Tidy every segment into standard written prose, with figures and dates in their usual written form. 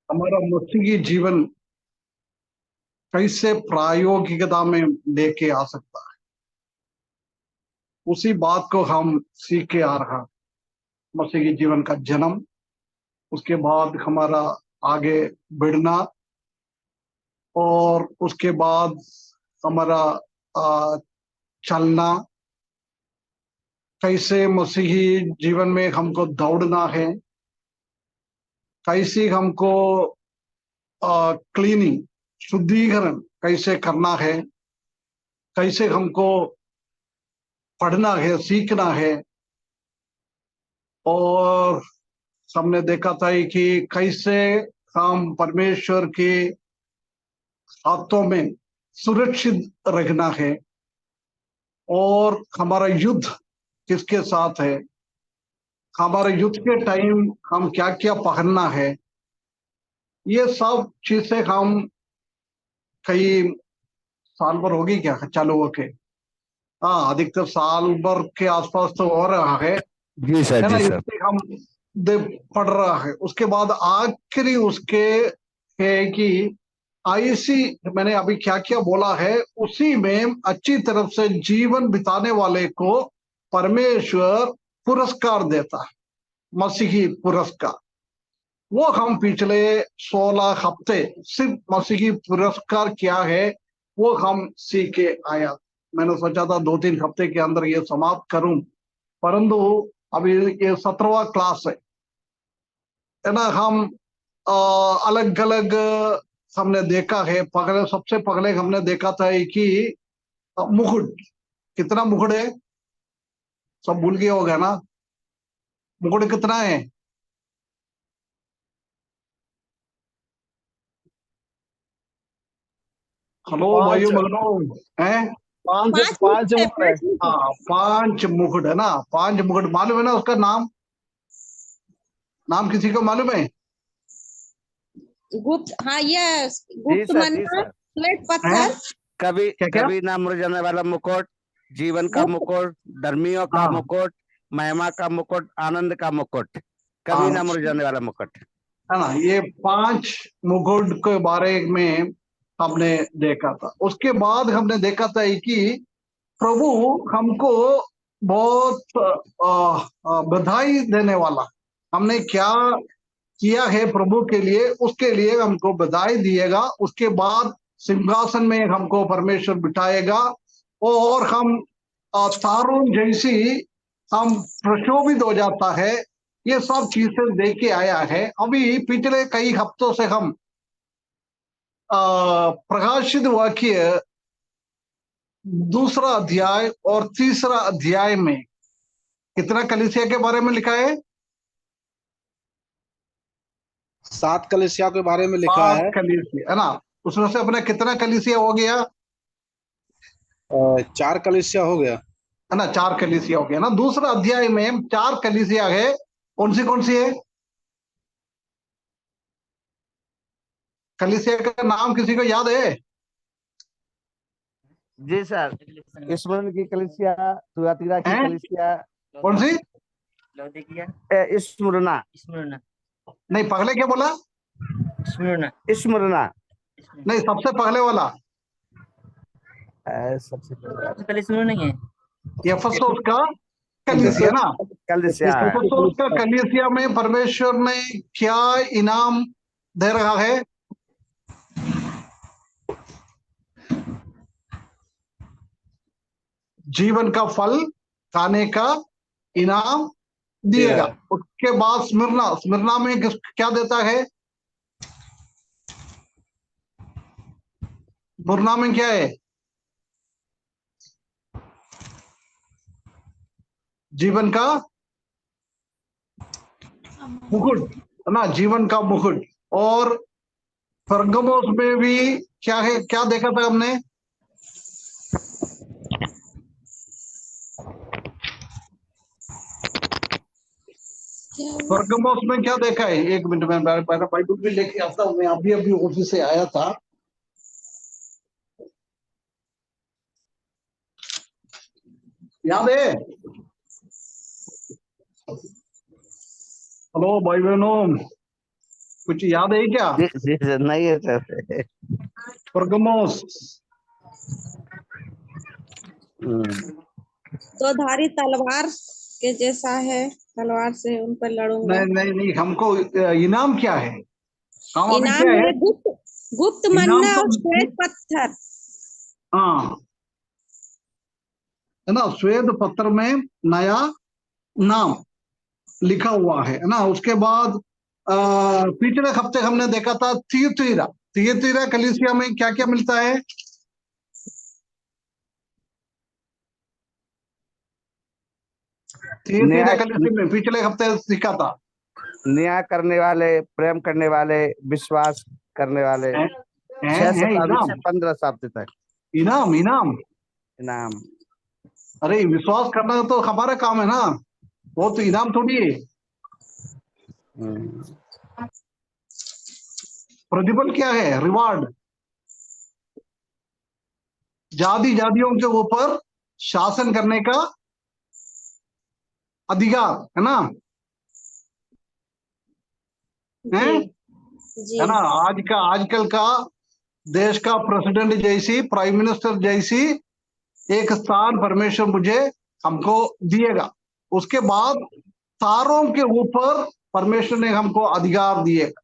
हमारा मसीही जीवन कैसे प्रायोगिकता में लेके आ सकता है, उसी बात को हम सीख के आ रहा। मसीही जीवन का जन्म, उसके बाद हमारा आगे बढ़ना, और उसके बाद हमारा आ, चलना, कैसे मसीही जीवन में हमको दौड़ना है, कैसे हमको क्लीनिंग, शुद्धिकरण कैसे करना है, कैसे हमको पढ़ना है, सीखना है। और हमने देखा था कि कैसे हम परमेश्वर के हाथों में सुरक्षित रखना है, और हमारा युद्ध किसके साथ है, हमारे युद्ध के टाइम हम क्या क्या पहनना है। ये सब चीजें हम कई साल भर होगी क्या चालू होके। हाँ, अधिकतर साल भर के आसपास तो हो रहा जी सर, है ना। जी सर। इससे हम दे पढ़ रहा है। उसके बाद आखिरी उसके है कि ऐसी, मैंने अभी क्या क्या बोला है, उसी में अच्छी तरफ से जीवन बिताने वाले को परमेश्वर पुरस्कार देता है, मसीही पुरस्कार। वो हम पिछले 16 हफ्ते सिर्फ मसीही पुरस्कार क्या है वो हम सीख के आया। मैंने सोचा था 2-3 हफ्ते के अंदर ये समाप्त करूं, परंतु अभी ये 17वां क्लास है ना। हम अलग अलग हमने देखा है। पहले, सबसे पहले हमने देखा था कि मुकुट, कितना मुकुट है, सब भूल गए होगा ना। मुकुट कितना है? हेलो पांच भाइयों बहनों, हैं? पांच पांच पांच मुकुट है, उम्र है। पांच मुकुट। हाँ, 5 मुकुट है ना। 5 मुकुट मालूम है ना उसका नाम? नाम किसी को मालूम है? गुप्त, हाँ ये जी गुप्त सर, जी मंत्र, सर। श्वेत हैं? पत्थर, कभी क्या क्या? कभी ना मुड़ जाने वाला मुकुट, जीवन का गुप्त। मुकुट, धर्मियों का हाँ मुकुट, महिमा का मुकुट, आनंद का मुकुट, कभी हाँ, ना मुड़ जाने वाला मुकुट। है ना। ये 5 मुकुट के बारे में हमने देखा था। उसके बाद हमने देखा था कि प्रभु हमको बहुत बधाई देने वाला, हमने क्या किया है प्रभु के लिए, उसके लिए हमको बधाई दिएगा। उसके बाद सिंहासन में हमको परमेश्वर बिठाएगा, और हम तारों जैसी हम प्रशोभित हो जाता है। ये सब चीजें देख के आया है। अभी पिछले कई हफ्तों से हम प्रकाशित वाक्य दूसरा अध्याय और तीसरा अध्याय में कितना कलीसिया के बारे में लिखा है? 7 कलीसिया के बारे में लिखा 7 है। कलीसिया है ना। उसमें से अपने कितना कलीसिया हो गया? 4 कलीसिया हो गया। है ना, 4 कलीसिया हो गया ना। दूसरा अध्याय में 4 कलीसिया है। कौन सी है? कलीसिया का नाम किसी को याद है? जी सर, स्मरण की कलीसिया, तुआतीरा की हैं? कलीसिया, कौन सी? स्मुरना, नहीं, पहले क्या बोला? स्मुरना। नहीं, सबसे पहले वाला सबसे पहले स्मुरना नहीं है, एफेसोस का कलीसिया एफेसस ना। कलीसिया है। की एफेसोस का कलीसिया। कलीसिया में परमेश्वर ने क्या इनाम दे रहा है? जीवन का फल खाने का इनाम दिया दिएगा। है। उसके बाद स्मिरना, स्मिरना में क्या देता है? स्मिरना में क्या है? जीवन का मुकुट, है ना, जीवन का मुकुट। और परगमोस में भी क्या है, क्या देखा था हमने? परगमोस में क्या देखा है? एक मिनट में मेरा बाइबल भी लेके आता हूँ। मैं अभी अभी ऑफिस से आया था। याद है? हेलो भाई बहनों, कुछ याद है क्या? जी, नहीं है सर। परगमोस। तो धारी तलवार के जैसा है, तलवार से उन पर लड़ूंगा। नहीं नहीं नहीं, हमको इनाम क्या है? काम अभी इनाम क्या है? है गुप्त, गुप्त इनाम मन्ना तो और श्वेत पत्थर। हाँ, है ना, श्वेत पत्र में नया नाम लिखा हुआ है ना। उसके बाद पिछले हफ्ते हमने देखा था थियतुइरा। थियतुइरा कलीसिया में क्या क्या मिलता है? थियतुइरा न्याय कलीसिया में पिछले हफ्ते सीखा था। न्याय करने वाले, प्रेम करने वाले, विश्वास करने वाले। है, 6 है शताब्दी इनाम, से 15 शताब्दी तक इनाम इनाम। इनाम। अरे विश्वास करना तो हमारा काम है ना, वो तो इनाम थोड़ी है। प्रतिफल क्या है? रिवार्ड। जाति जातियों के ऊपर शासन करने का अधिकार, है ना? है, जी है ना? आज का आजकल का देश का प्रेसिडेंट जैसी, प्राइम मिनिस्टर जैसी एक स्थान परमेश्वर मुझे हमको दिएगा। उसके बाद तारों के ऊपर परमेश्वर ने हमको अधिकार दिएगा।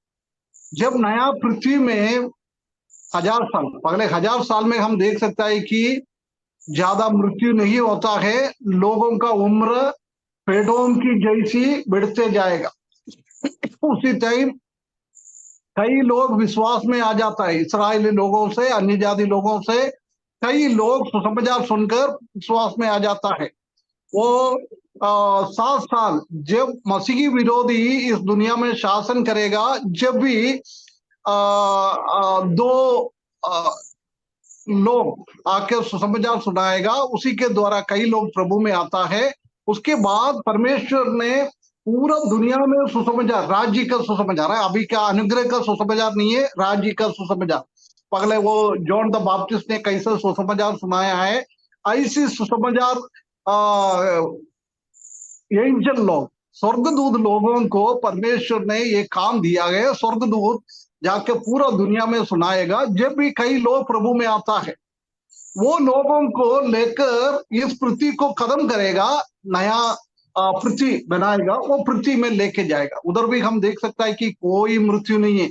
जब नया पृथ्वी में 1000 साल, पहले 1000 साल में हम देख सकता है कि ज्यादा मृत्यु नहीं होता है, लोगों का उम्र पेड़ों की जैसी बढ़ते जाएगा। उसी टाइम कई लोग विश्वास में आ जाता है, इस्राएली लोगों से, अन्य जाति लोगों से कई लोग सुसमाचार सुनकर विश्वास में आ जाता है। वो 7 साल जब मसीही विरोधी इस दुनिया में शासन करेगा, जब भी दो लोग आके सुसमाचार सुनाएगा, उसी के द्वारा कई लोग प्रभु में आता है। उसके बाद परमेश्वर ने पूरा दुनिया में सुसमाचार, राज्य का सुसमाचार है, अभी का अनुग्रह का सुसमाचार नहीं है, राज्य का सुसमाचार। पहले वो जॉन द बैप्टिस्ट ने कैसे सुसमाचार सुनाया है, ऐसी सुसमाचार एंजल लोग, स्वर्गदूत लोगों को परमेश्वर ने ये काम दिया है। स्वर्गदूत जाके पूरा दुनिया में सुनाएगा। जब भी कई लोग प्रभु में आता है, वो लोगों को लेकर इस पृथ्वी को खत्म करेगा, नया पृथ्वी बनाएगा, वो पृथ्वी में लेके जाएगा। उधर भी हम देख सकता है कि कोई मृत्यु नहीं है,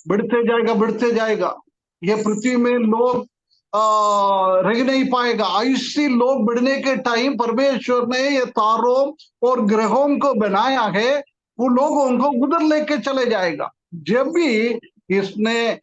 बढ़ते जाएगा बढ़ते जाएगा। ये पृथ्वी में लोग रह नहीं पाएगा। ऐसे लोग बढ़ने के टाइम परमेश्वर ने ये तारों और ग्रहों को बनाया है, वो लोगों को उधर लेके चले जाएगा। जब भी इसने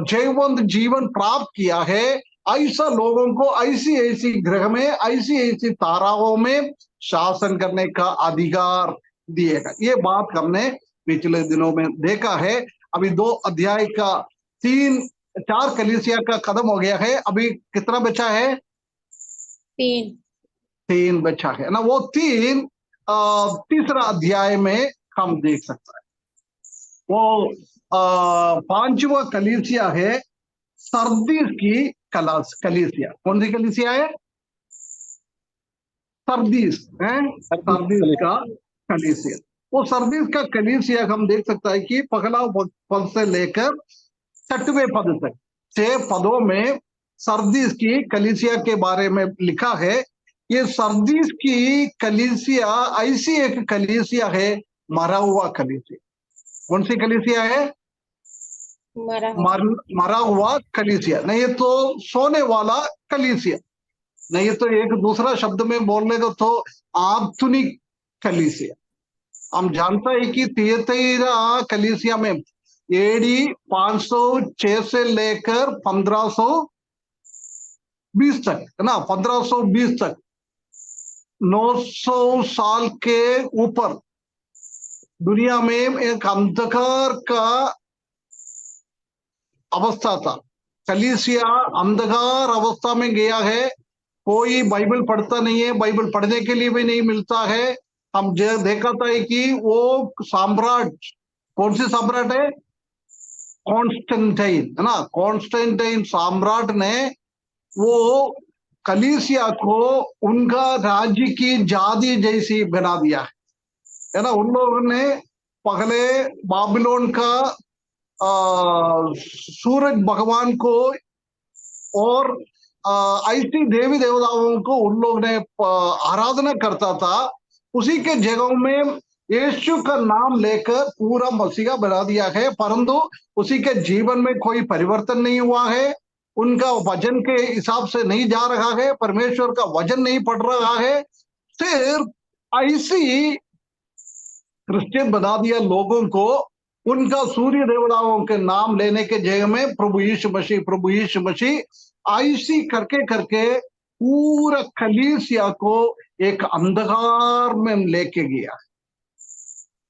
जयवंत जीवन प्राप्त किया है, ऐसा लोगों को ऐसी ऐसी ग्रह में, ऐसी ऐसी ताराओं में शासन करने का अधिकार दिएगा। ये बात हमने पिछले दिनों में देखा है। अभी 2 अध्याय का 4 कलीसिया का खत्म हो गया है। अभी कितना बचा है? 3 बचा है ना। वो 3 तीसरा अध्याय में हम देख सकते हैं। वो 5वां कलीसिया है सरदीस की कलीसिया। कौन सी कलीसिया है? सरदीस है, सरदीस का कलीसिया। वो सरदीस का कलीसिया हम देख सकता है कि पहला पद से लेकर 6वें पद तक 6 पदों में सरदीस की कलीसिया के बारे में लिखा है। ये सरदीस की कलीसिया ऐसी एक कलीसिया है, मरा हुआ कलीसिया। कौन सी कलीसिया है? मरा हुआ कलीसिया, नहीं तो सोने वाला कलीसिया, नहीं तो एक दूसरा शब्द में बोलने को तो आधुनिक कलीसिया। हम जानते हैं कि थियतैरा कलीसिया में एडी 506 से लेकर 1520 तक, है ना, 1520 तक 900 साल के ऊपर दुनिया में एक अंधकार का अवस्था था। कलीसिया अंधकार अवस्था में गया है। कोई बाइबल पढ़ता नहीं है, बाइबल पढ़ने के लिए भी नहीं मिलता है। हम देखा था कि वो सम्राट, कौन से सम्राट है? कॉन्स्टेंटाइन, है ना। कॉन्स्टेंटाइन सम्राट ने वो कलीसिया को उनका राज्य की जाति जैसी बना दिया है ना। उन लोगों ने पहले बाबिलोन का सूरज भगवान को और ऐसी देवी देवताओं को उन लोग ने आराधना करता था। उसी के जगह में यीशु का नाम लेकर पूरा मसीहा बना दिया है, परंतु उसी के जीवन में कोई परिवर्तन नहीं हुआ है। उनका वजन के हिसाब से नहीं जा रहा है, परमेश्वर का वजन नहीं पड़ रहा है। सिर्फ ऐसी क्रिश्चियन बना दिया लोगों को। उनका सूर्य देवताओं के नाम लेने के जगह में प्रभु यीशु मसीह ऐसी करके करके पूरा कलीसिया को एक अंधकार में लेके गया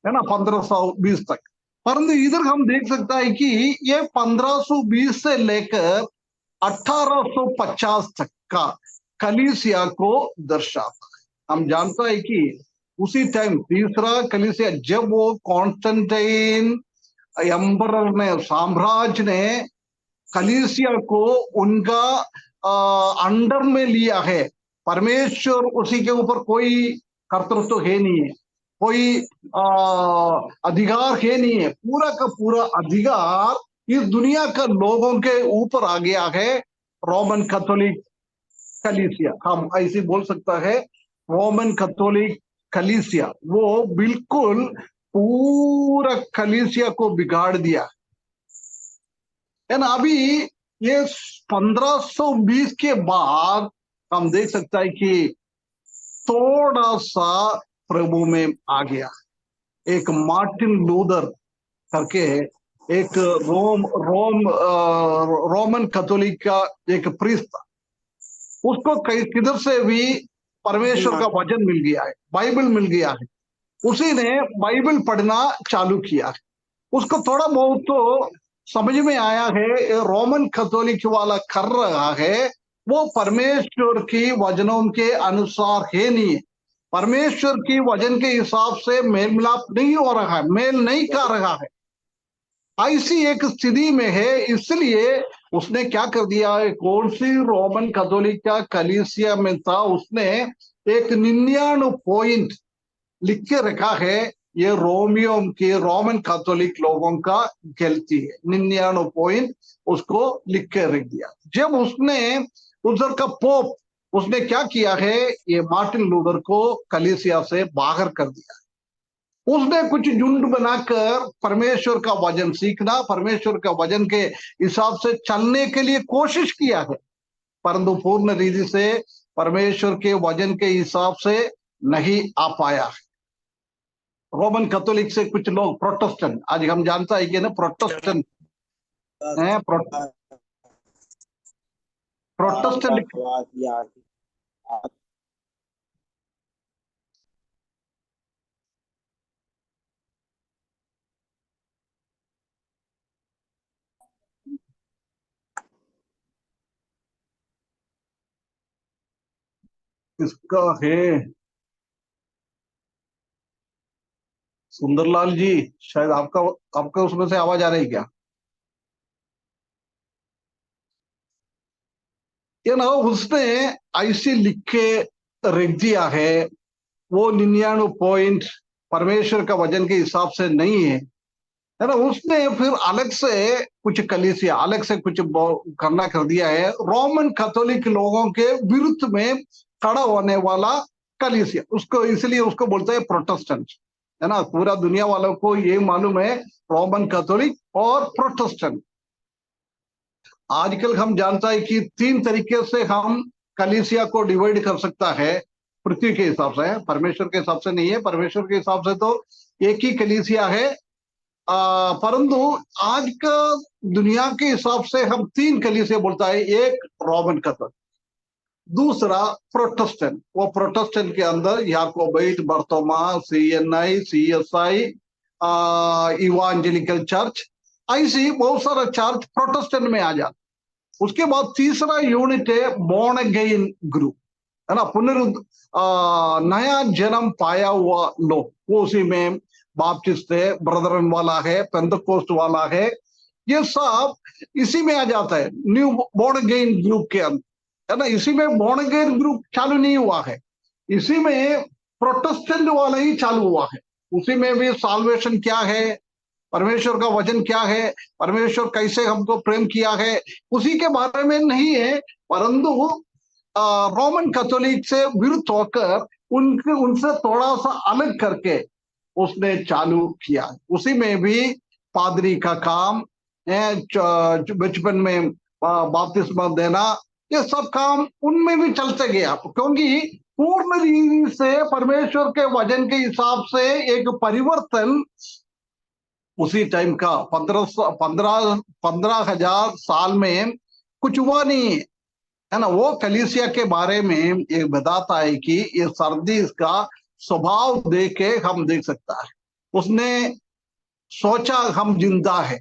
है ना, 1520 तक। परंतु इधर हम देख सकता है कि ये 1520 से लेकर 1850 तक का कलीसिया को दर्शाता है। हम जानता है कि उसी टाइम तीसरा कलीसिया, जब वो कॉन्स्टेंटाइन एम्परर ने, साम्राज्य ने कलीसिया को उनका अंडर में लिया है। परमेश्वर उसी के ऊपर कोई कर्तृत्व है नहीं है, कोई अधिकार है नहीं है। पूरा का पूरा अधिकार इस दुनिया का लोगों के ऊपर आ गया है। रोमन कैथोलिक कलीसिया, हम ऐसे बोल सकता है, रोमन कैथोलिक कलीसिया वो बिल्कुल पूरा कलीसिया को बिगाड़ दिया है ना। अभी ये 1520 के बाद हम देख सकता है कि थोड़ा सा प्रभु में आ गया। एक मार्टिन लूथर करके एक रोमन कैथोलिक का एक प्रीस्ट था, उसको किधर से भी परमेश्वर का वचन मिल गया है, बाइबल मिल गया है। उसी ने बाइबल पढ़ना चालू किया है। उसको थोड़ा बहुत तो समझ में आया है रोमन कैथोलिक वाला कर रहा है वो परमेश्वर की वचनों के अनुसार है नहीं है, परमेश्वर की वचन के हिसाब से मेल मिलाप नहीं हो रहा है, मेल नहीं कर रहा है। ऐसी एक स्थिति में है, इसलिए उसने क्या कर दिया है, कौन सी रोमन कैथोलिक का कलीसिया में था, उसने एक 99 पॉइंट लिख के रखा है। ये रोमन कैथोलिक लोगों का गलती है, 99 पॉइंट उसको लिख के रख दिया। जब उसने उधर का पोप उसने क्या किया है, ये मार्टिन लूथर को कलीसिया से बाहर कर दिया। उसने कुछ झुंड बनाकर परमेश्वर का वचन सीखना, परमेश्वर का वचन के हिसाब से चलने के लिए कोशिश किया है, परंतु पूर्ण रीति से परमेश्वर के वचन के हिसाब से नहीं आ पाया। रोमन कैथोलिक से कुछ लोग प्रोटेस्टेंट, आज हम जानता है कि ना प्रोटेस्टेंट है, प्रोटेस्टेंट किसका है, सुंदरलाल जी शायद आपका उसमें से आवाज आ रही क्या? ये ना उसने ऐसे लिख के रख दिया है, वो 99 पॉइंट परमेश्वर का वचन के हिसाब से नहीं है, है ना। उसने फिर अलग से कुछ कलीसिया, अलग से कुछ करना कर दिया है, रोमन कैथोलिक लोगों के विरुद्ध में खड़ा होने वाला कलीसिया, उसको इसलिए उसको बोलते हैं प्रोटेस्टेंट, है ना। पूरा दुनिया वालों को ये मालूम है रोमन कैथोलिक और प्रोटेस्टेंट। आजकल हम जानता है कि 3 तरीके से हम कलीसिया को डिवाइड कर सकता है, पृथ्वी के हिसाब से, परमेश्वर के हिसाब से नहीं है। परमेश्वर के हिसाब से तो एक ही कलीसिया है, परंतु आज का दुनिया के हिसाब से हम 3 कलीसिया बोलता है। एक रोमन कैथोलिक, दूसरा प्रोटेस्टेंट, वो प्रोटेस्टेंट के अंदर याकोबाइट, बर्तोमा, CNI, CSI, इवांजेलिकल चर्च, ऐसी बहुत सारा चर्च प्रोटेस्टेंट में आ जाता। उसके बाद तीसरा यूनिट है बॉर्न अगेन ग्रुप, है ना, नया जन्म पाया हुआ लोग, वो उसी में बाप्टिस्ट है, ब्रदरन वाला है, पेंटेकोस्ट वाला है, ये सब इसी में आ जाता है, न्यू बॉर्न अगेन ग्रुप के अंदर, है ना। इसी में बॉर्न अगेन ग्रुप चालू नहीं हुआ है, इसी में प्रोटेस्टेंट वाला ही चालू हुआ है। उसी में भी सॉल्वेशन क्या है, परमेश्वर का वचन क्या है, परमेश्वर कैसे हमको प्रेम किया है, उसी के बारे में नहीं है। परंतु रोमन कैथोलिक से विरुद्ध होकर उनके उनसे थोड़ा सा अलग करके उसने चालू किया। उसी में भी पादरी का काम है, बचपन में बपतिस्मा देना, ये सब काम उनमें भी चलते गया, क्योंकि पूर्ण रीति से परमेश्वर के वचन के हिसाब से एक परिवर्तन उसी टाइम का 15,000 साल में कुछ हुआ नहीं है ना। वो कलीसिया के बारे में ये बताता है कि ये सर्दी इसका स्वभाव देख के हम देख सकता है। उसने सोचा हम जिंदा है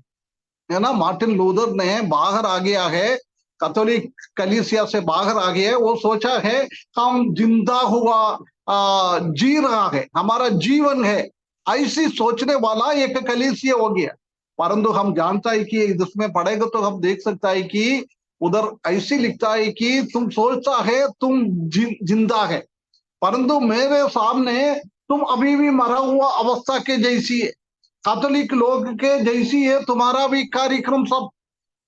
ना। मार्टिन लूथर ने बाहर आ गया है, कैथोलिक कलीसिया से बाहर आ गया है, वो सोचा है हम जिंदा हुआ जी रहा है, हमारा जीवन है, ऐसी सोचने वाला एक कलीसिया हो गया। परंतु हम जानता है कि इसमें पढ़ेगा तो हम देख सकता है कि उधर ऐसी लिखता है कि तुम सोचता है तुम जिंदा है, परंतु मेरे सामने तुम अभी भी मरा हुआ अवस्था के जैसी है, कैथोलिक लोग के जैसी है तुम्हारा भी कार्यक्रम सब।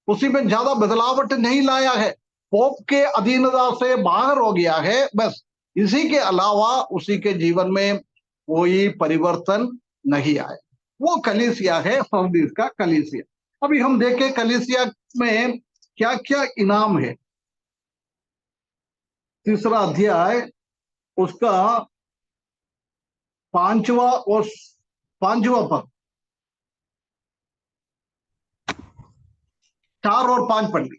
उसी में ज्यादा बदलावट नहीं लाया है, पोप के अधीनता से बाहर हो गया है बस। इसी के अलावा उसी के जीवन में कोई परिवर्तन नहीं आया। वो कलीसिया है सर्दीस का कलीसिया। अभी हम देखें कलीसिया में क्या क्या इनाम है। 3रा अध्याय उसका 5वां और 5वां पद, 4 और 5 पढ़ ली।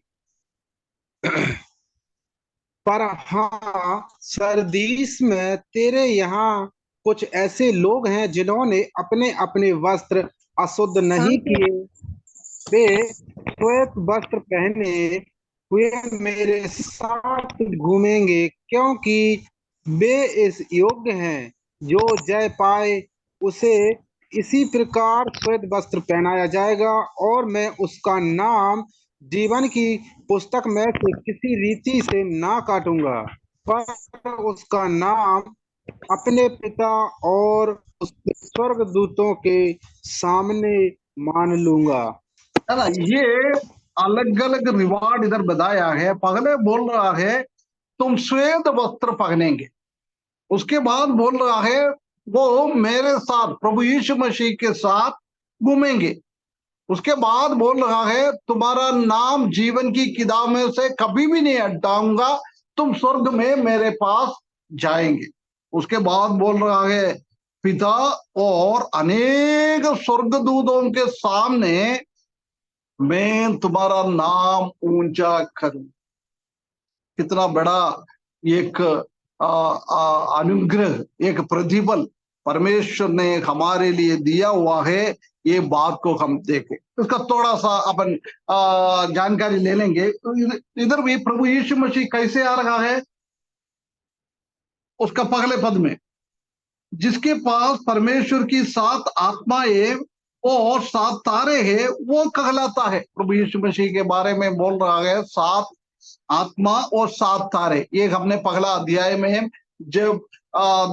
पर हाँ, सरदीस में तेरे यहाँ कुछ ऐसे लोग हैं जिन्होंने अपने अपने वस्त्र अशुद्ध नहीं किए, वे श्वेत वस्त्र पहने हुए मेरे साथ घूमेंगे, क्योंकि वे इस योग्य हैं। जो जय पाए उसे इसी प्रकार श्वेत वस्त्र पहनाया जाएगा, और मैं उसका नाम जीवन की पुस्तक में से किसी रीति से ना काटूंगा, पर उसका नाम अपने पिता और उसके स्वर्गदूतों के सामने मान लूंगा। है ना। ये अलग अलग रिवार्ड इधर बताया है। पहले बोल रहा है तुम श्वेत वस्त्र पहनेंगे, उसके बाद बोल रहा है वो मेरे साथ प्रभु यीशु मसीह के साथ घूमेंगे, उसके बाद बोल रहा है तुम्हारा नाम जीवन की किताब में से कभी भी नहीं हटाऊंगा, तुम स्वर्ग में मेरे पास जाएंगे। उसके बाद बोल रहा है पिता और अनेक स्वर्गदूतों के सामने मैं तुम्हारा नाम ऊंचा करूं। कितना बड़ा एक अनुग्रह, एक प्रतिफल परमेश्वर ने हमारे लिए दिया हुआ है। ये बात को हम देखें, इसका थोड़ा सा अपन जानकारी ले लेंगे। इधर भी प्रभु यीशु मसीह कैसे आ रहा है, उसका पहले पद में जिसके पास परमेश्वर की 7 आत्माएं और 7 तारे हैं वो कहलाता है। प्रभु यीशु मसीह के बारे में बोल रहा है 7 आत्मा और 7 तारे। ये हमने पहला अध्याय में जब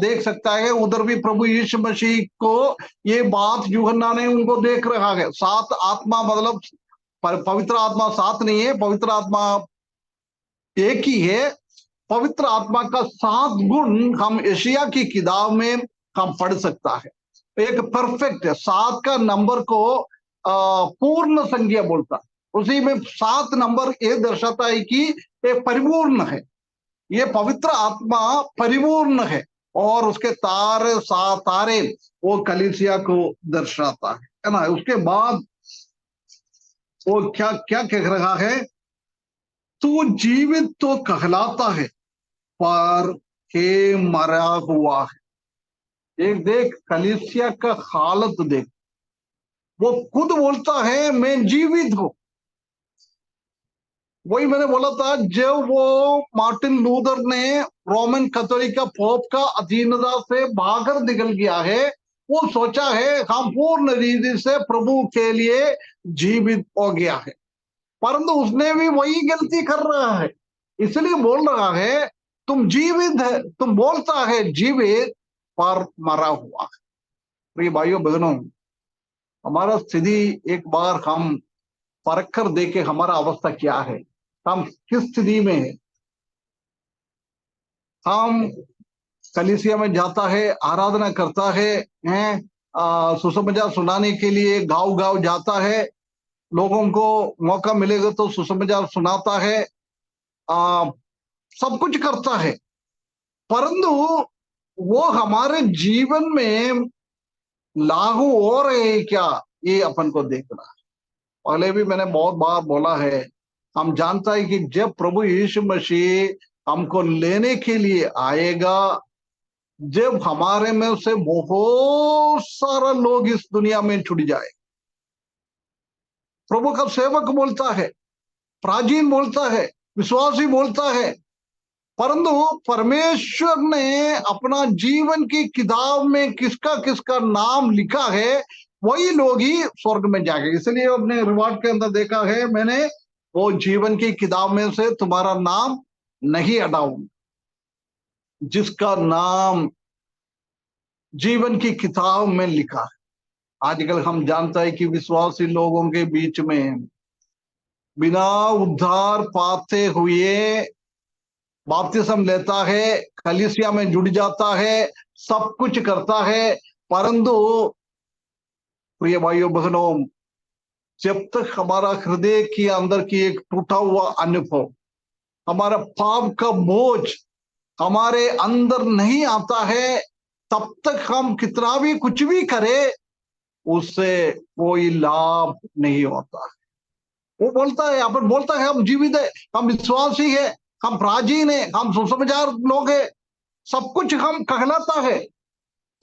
देख सकता है, उधर भी प्रभु यीशु मसीह को ये बात यूहन्ना ने उनको देख रहा है। 7 आत्मा मतलब पवित्र आत्मा 7 नहीं है, पवित्र आत्मा एक ही है। पवित्र आत्मा का 7 गुण हम यशायाह की किताब में हम पढ़ सकता है। एक परफेक्ट है, 7 का नंबर को पूर्ण संज्ञा बोलता है। उसी में 7 नंबर ये दर्शाता है कि ये परिपूर्ण है, ये पवित्र आत्मा परिपूर्ण है। और उसके तारे 7 तारे वो कलीसिया को दर्शाता है ना। उसके बाद वो क्या क्या कह रहा है, तू जीवित तो कहलाता है पर हे मरा हुआ है। एक देख कलीसिया का हालत देख, वो खुद बोलता है मैं जीवित हूं। वही मैंने बोला था, जब वो मार्टिन लूथर ने रोमन कैथोलिक का पोप का अधीनता से बाहर निकल गया है, वो सोचा है हम पूर्ण रीति से प्रभु के लिए जीवित हो गया है, परंतु उसने भी वही गलती कर रहा है। इसलिए बोल रहा है तुम जीवित है, तुम बोलता है जीवित पर मरा हुआ है। प्रिय भाइयों बहनों, हमारा स्थिति एक बार हम परख कर देखे, हमारा अवस्था क्या है, हम किस स्थिति में है। हम कलीसिया में जाता है, आराधना करता है, सुसमाचार सुनाने के लिए गांव गांव जाता है, लोगों को मौका मिलेगा तो सुसमाचार सुनाता है, सब कुछ करता है, परंतु वो हमारे जीवन में लागू हो रहे हैं क्या, ये अपन को देखना है। पहले भी मैंने बहुत बार बोला है, हम जानता है कि जब प्रभु यीशु मसीह हमको लेने के लिए आएगा, जब हमारे में से बहुत सारा लोग इस दुनिया में छुट जाए, प्रभु का सेवक बोलता है, प्राचीन बोलता है, विश्वासी बोलता है, परंतु परमेश्वर ने अपना जीवन की किताब में किसका किसका नाम लिखा है, वही लोग ही स्वर्ग में जाएंगे। इसलिए अपने रिवार्ड के अंदर देखा है मैंने, वो जीवन की किताब में से तुम्हारा नाम नहीं हटाऊंगा। जिसका नाम जीवन की किताब में लिखा है। आजकल हम जानता है कि विश्वासी लोगों के बीच में बिना उद्धार पाते हुए बपतिस्म लेता है, कलीसिया में जुड़ जाता है, सब कुछ करता है, परंतु प्रिय भाइयों बहनों, जब तक हमारा हृदय के अंदर की एक टूटा हुआ अनुभव, हमारा पाप का बोझ हमारे अंदर नहीं आता है, तब तक हम कितना भी कुछ भी करें, उससे कोई लाभ नहीं होता है। वो बोलता है, अपन बोलता है हम जीवित है, हम विश्वासी है, हम प्राचीन है, हम सुसमाचार लोग है, सब कुछ हम कहलाता है,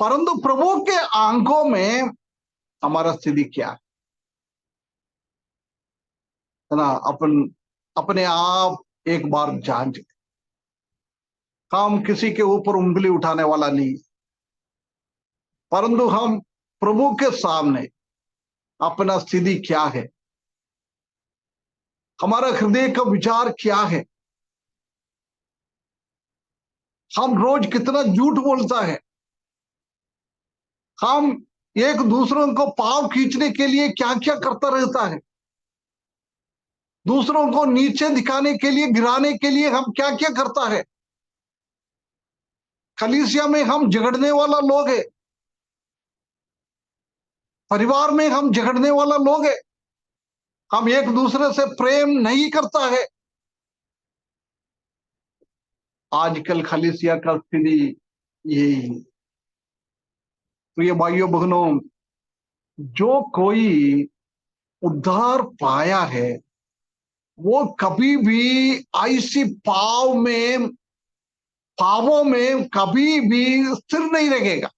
परंतु प्रभु के आंखों में हमारा स्थिति क्या है ना। अपन अपने आप एक बार जांच, हम किसी के ऊपर उंगली उठाने वाला नहीं, परंतु हम प्रभु के सामने अपना स्थिति क्या है, हमारा हृदय का विचार क्या है, हम रोज कितना झूठ बोलता है, हम एक दूसरों को पांव खींचने के लिए क्या क्या करता रहता है, दूसरों को नीचे दिखाने के लिए, गिराने के लिए हम क्या क्या करता है। कलीसिया में हम झगड़ने वाला लोग है, परिवार में हम झगड़ने वाला लोग है, हम एक दूसरे से प्रेम नहीं करता है। आजकल कलीसिया का स्थिति यही है। प्रिय भाइयों बहनों, जो कोई उद्धार पाया है, वो कभी भी ऐसी पावों में कभी भी स्थिर नहीं रहेगा।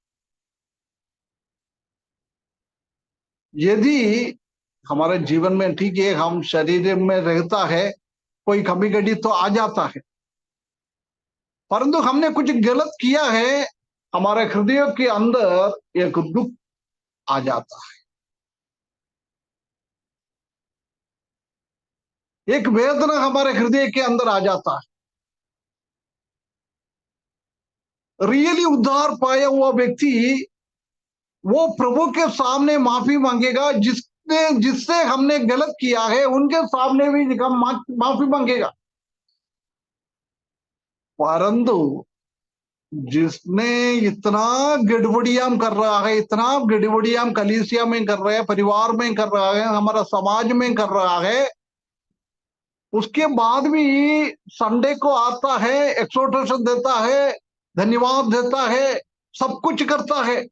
यदि हमारे जीवन में ठीक है, हम शरीर में रहता है, कोई कभी कभी तो आ जाता है, परंतु हमने कुछ गलत किया है, हमारे हृदय के अंदर एक दुख आ जाता है, एक वेदना हमारे हृदय के अंदर आ जाता है। रियली उद्धार पाया हुआ व्यक्ति वो प्रभु के सामने माफी मांगेगा, जिससे हमने गलत किया है उनके सामने भी माफी मांगेगा। परंतु जिसने इतना गड़बड़ियाम कर रहा है, इतना गड़बड़ियाम कलीसिया में कर रहा है, परिवार में कर रहा है, हमारा समाज में कर रहा है, उसके बाद भी संडे को आता है, एक्सोर्टेशन देता है, धन्यवाद देता है, सब कुछ करता है।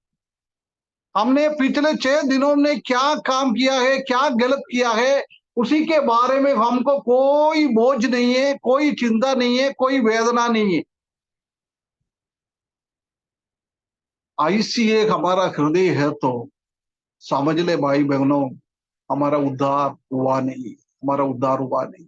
हमने पिछले 6 दिनों में क्या काम किया है, क्या गलत किया है, उसी के बारे में हमको कोई बोझ नहीं है, कोई चिंता नहीं है, कोई वेदना नहीं है। ऐसी एक हमारा हृदय है तो समझ ले भाई बहनों, हमारा उद्धार हुआ नहीं, हमारा उद्धार हुआ नहीं।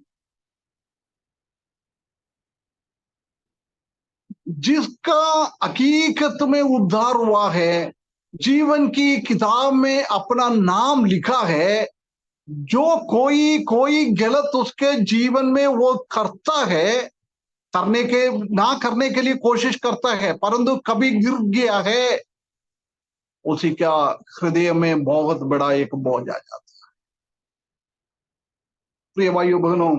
जिसका हकीकत में उद्धार हुआ है, जीवन की किताब में अपना नाम लिखा है, जो कोई गलत उसके जीवन में वो करता है, ना करने के लिए कोशिश करता है, परंतु कभी गिर गया है, उसी का हृदय में बहुत बड़ा एक बोझ आ जाता है। प्रिय भाइयों बहनों,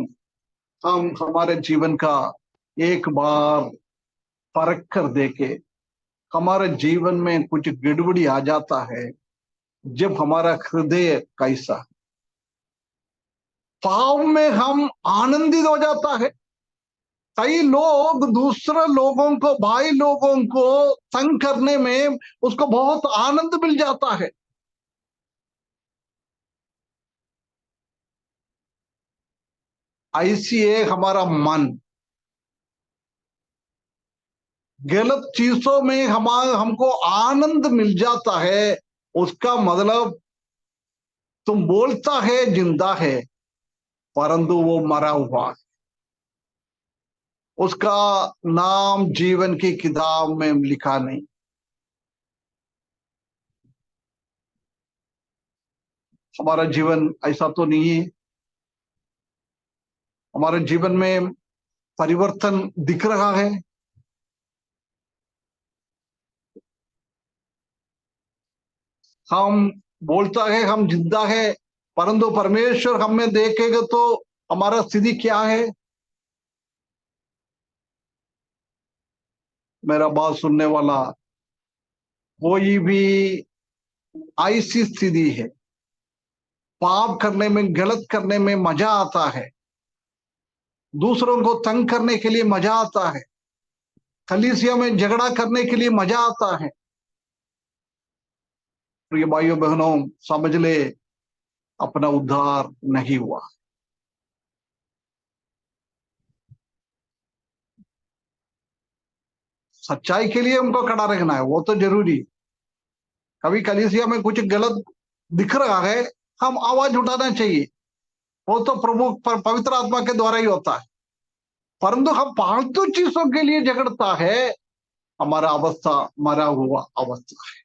हम हमारे जीवन का एक बार परख कर देखे, हमारे जीवन में कुछ गड़बड़ी आ जाता है जब हमारा हृदय कैसा, पाप में हम आनंदित हो जाता है। कई लोग दूसरे लोगों को, भाई लोगों को तंग करने में उसको बहुत आनंद मिल जाता है। ऐसी है हमारा मन, गलत चीजों में हमको आनंद मिल जाता है। उसका मतलब तुम बोलता है जिंदा है, परंतु वो मरा हुआ है। उसका नाम जीवन की किताब में लिखा नहीं। हमारा जीवन ऐसा तो नहीं है। हमारे जीवन में परिवर्तन दिख रहा है। हम बोलता है हम जिंदा है, परंतु परमेश्वर हमें देखेगा तो हमारा स्थिति क्या है। मेरा बात सुनने वाला, कोई भी ऐसी स्थिति है, पाप करने में, गलत करने में मजा आता है, दूसरों को तंग करने के लिए मजा आता है, कलीसिया में झगड़ा करने के लिए मजा आता है। प्रिय भाइयों बहनों, समझ ले, अपना उद्धार नहीं हुआ। सच्चाई के लिए हमको खड़ा रहना है, वो तो जरूरी। कभी कलीसिया में कुछ गलत दिख रहा है, हम आवाज उठाना चाहिए। वो तो प्रभु पवित्र आत्मा के द्वारा ही होता है। परंतु हम फालतू चीजों के लिए झगड़ता है, हमारा अवस्था मरा हुआ अवस्था है।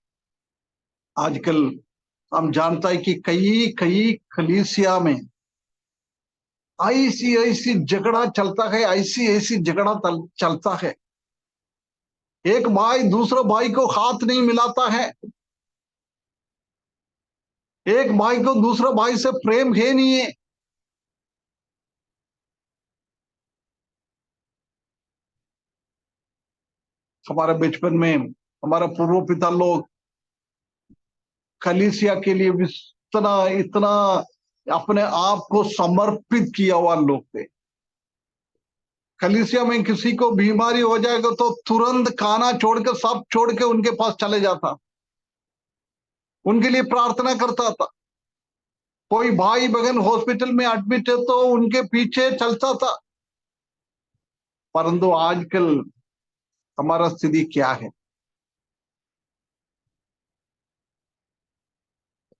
आजकल हम जानता है कि कई कई कलीसिया में ऐसी ऐसी झगड़ा चलता है, ऐसी ऐसी झगड़ा चलता है। एक भाई दूसरे भाई को हाथ नहीं मिलाता है, एक भाई को दूसरे भाई से प्रेम है नहीं है। हमारे बचपन में हमारा पूर्व पिता लोग कलीसिया के लिए इतना इतना अपने आप को समर्पित किया हुआ लोग थे। कलीसिया में किसी को बीमारी हो जाएगा तो तुरंत खाना छोड़ के, सब छोड़ के उनके पास चले जाता, उनके लिए प्रार्थना करता था। कोई भाई बहन हॉस्पिटल में एडमिट है तो उनके पीछे चलता था। परंतु आजकल हमारा स्थिति क्या है?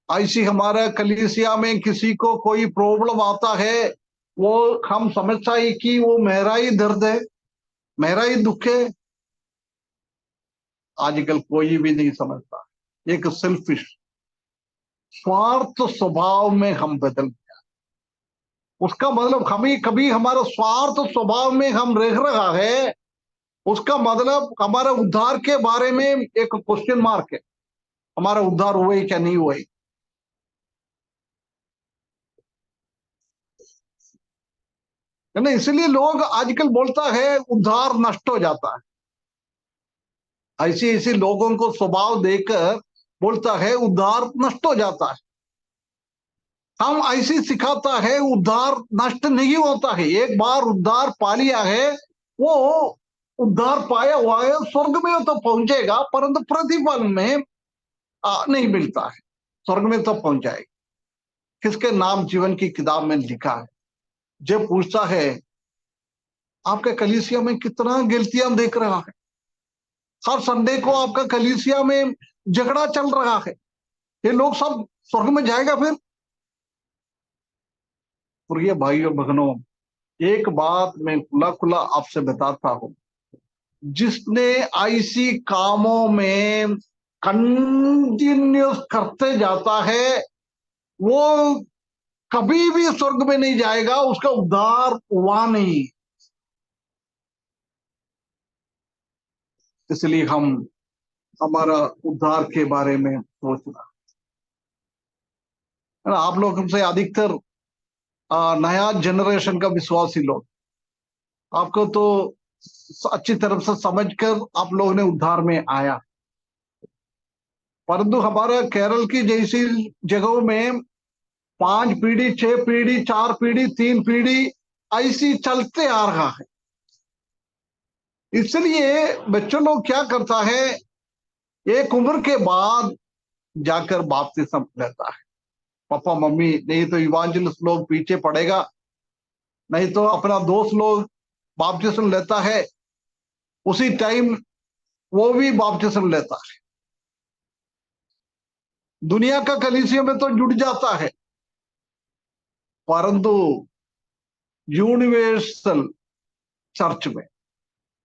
ऐसी हमारा कलीसिया में किसी को कोई प्रॉब्लम आता है, वो हम समझता है कि वो मेरा ही दर्द है, मेरा ही दुख है। आजकल कोई भी नहीं समझता। एक सेल्फिश, स्वार्थ स्वभाव में हम बदल गया। उसका मतलब हमें कभी हमारा स्वार्थ स्वभाव में हम रह रहा है, उसका मतलब हमारा उद्धार के बारे में एक क्वेश्चन मार्क है। हमारा उद्धार हुए क्या नहीं हुए? है ना? इसलिए लोग आजकल बोलता है उद्धार नष्ट हो जाता है। ऐसे ऐसे लोगों को स्वभाव देकर बोलता है उद्धार नष्ट हो जाता है। हम ऐसे सिखाता है उद्धार नष्ट नहीं होता है। एक बार उद्धार पा लिया है, वो उद्धार पाया हुआ है, स्वर्ग में तो पहुंचेगा, परंतु प्रतिफल में नहीं मिलता है। स्वर्ग में तो पहुंच जाएगा, किसके नाम जीवन की किताब में लिखा है। जब पूछता है आपके कलीसिया में कितना गलतियां देख रहा है, हर संडे को आपका कलीसिया में झगड़ा चल रहा है, ये लोग सब स्वर्ग में जाएगा फिर? प्रिय भाइयों बहनों, एक बात मैं खुला खुला आपसे बताता हूं, जिसने ऐसी कामों में कंटिन्यूस करते जाता है, वो कभी भी स्वर्ग में नहीं जाएगा, उसका उद्धार हुआ नहीं। इसलिए हम हमारा उद्धार के बारे में सोचना है ना। आप लोग हमसे अधिकतर नया जनरेशन का विश्वासी लोग, आपको तो अच्छी तरह से समझकर आप लोगों ने उद्धार में आया, परंतु हमारा केरल की जैसी जगहों में 5 पीढ़ी, 6 पीढ़ी, 4 पीढ़ी, 3 पीढ़ी ऐसी चलते आ रहा है। इसलिए बच्चों लोग क्या करता है, एक उम्र के बाद जाकर बपतिस्मा लेता है। पापा मम्मी नहीं तो इवांजलिस्ट लोग पीछे पड़ेगा, नहीं तो अपना दोस्त लोग बपतिस्मा लेता है, उसी टाइम वो भी बपतिस्मा लेता है। दुनिया का कलीसिया में तो जुड़ जाता है, परंतु यूनिवर्सल चर्च में,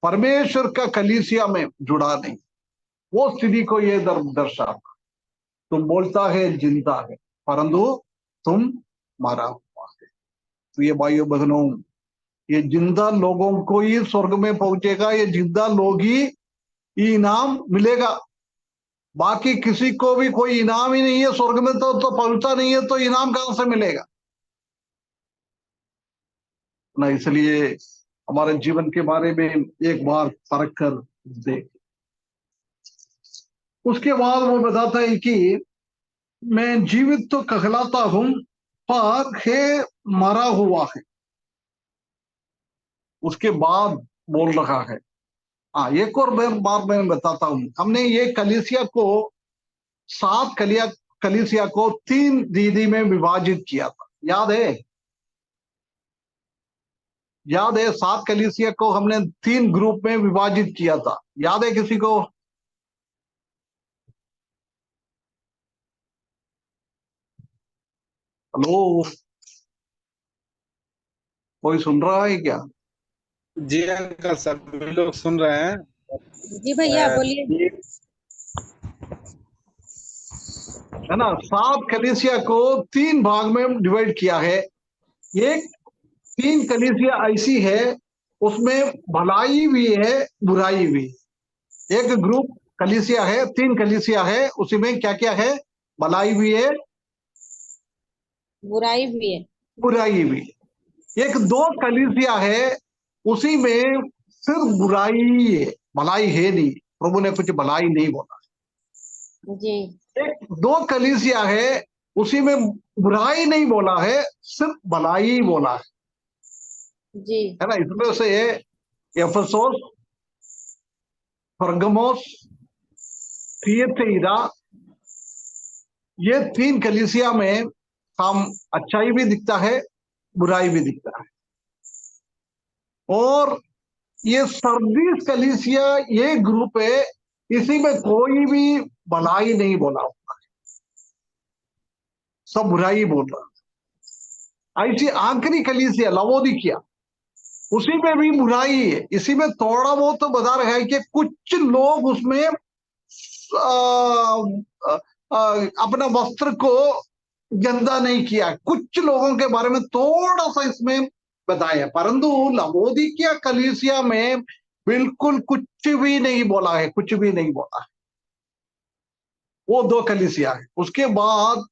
परमेश्वर का कलीसिया में जुड़ा नहीं। वो स्थिति को ये दर्शाता, तुम बोलता है जिंदा है परंतु तुम मरा हुआ है। तो ये भाइयों बहनों, ये जिंदा लोगों को ही स्वर्ग में पहुंचेगा, ये जिंदा लोग ही इनाम मिलेगा। बाकी किसी को भी कोई इनाम ही नहीं है स्वर्ग में, तो पहुंचता नहीं है, तो इनाम कहां से मिलेगा ना। इसलिए हमारे जीवन के बारे में एक बार परख कर देख। उसके बाद वो बताता है कि मैं जीवित तो कहलाता हूं पर हे मरा हुआ है। उसके बाद बोल रहा है, हाँ एक और बार मैं बताता हूं, हमने ये कलीसिया को 7 कलीसिया को 3 दीदी में विभाजित किया था, याद है? याद है 7 कलीसिया को हमने 3 ग्रुप में विभाजित किया था, याद है किसी को? हेलो, कोई सुन रहा है क्या? जी अंकल, सभी लोग सुन रहे हैं। जी भैया बोलिए। है ना, 7 कलीसिया को 3 भाग में डिवाइड किया है। एक 3 कलीसिया ऐसी है उसमें भलाई भी है बुराई भी। एक ग्रुप कलीसिया है, 3 कलीसिया है, उसी में क्या क्या है, भलाई भी है बुराई भी है। बुराई भी। एक 2 कलीसिया है, उसी में सिर्फ बुराई है, भलाई है नहीं, प्रभु ने कुछ भलाई नहीं बोला। जी। एक 2 कलीसिया है, उसी में बुराई नहीं बोला है, सिर्फ भलाई बोला जी। है ना। इसमें से एफेसोस, परगमोस, थियतैरा, ये 3 कलीसिया में हम अच्छाई भी दिखता है बुराई भी दिखता है। और ये सर्दीस कलीसिया ये ग्रुप है, इसी में कोई भी भलाई नहीं बोला होता है, सब बुराई बोल रहा है। ऐसी आखिरी कलीसिया लवोदिकिया, उसी में भी बुराई है, इसी में थोड़ा बहुत तो बता रहा है कि कुछ लोग उसमें अपना वस्त्र को गंदा नहीं किया, कुछ लोगों के बारे में थोड़ा सा इसमें बताया, परंतु लवोदिकिया कलीसिया में बिल्कुल कुछ भी नहीं बोला है, कुछ भी नहीं बोला है। वो 2 कलीसिया है। उसके बाद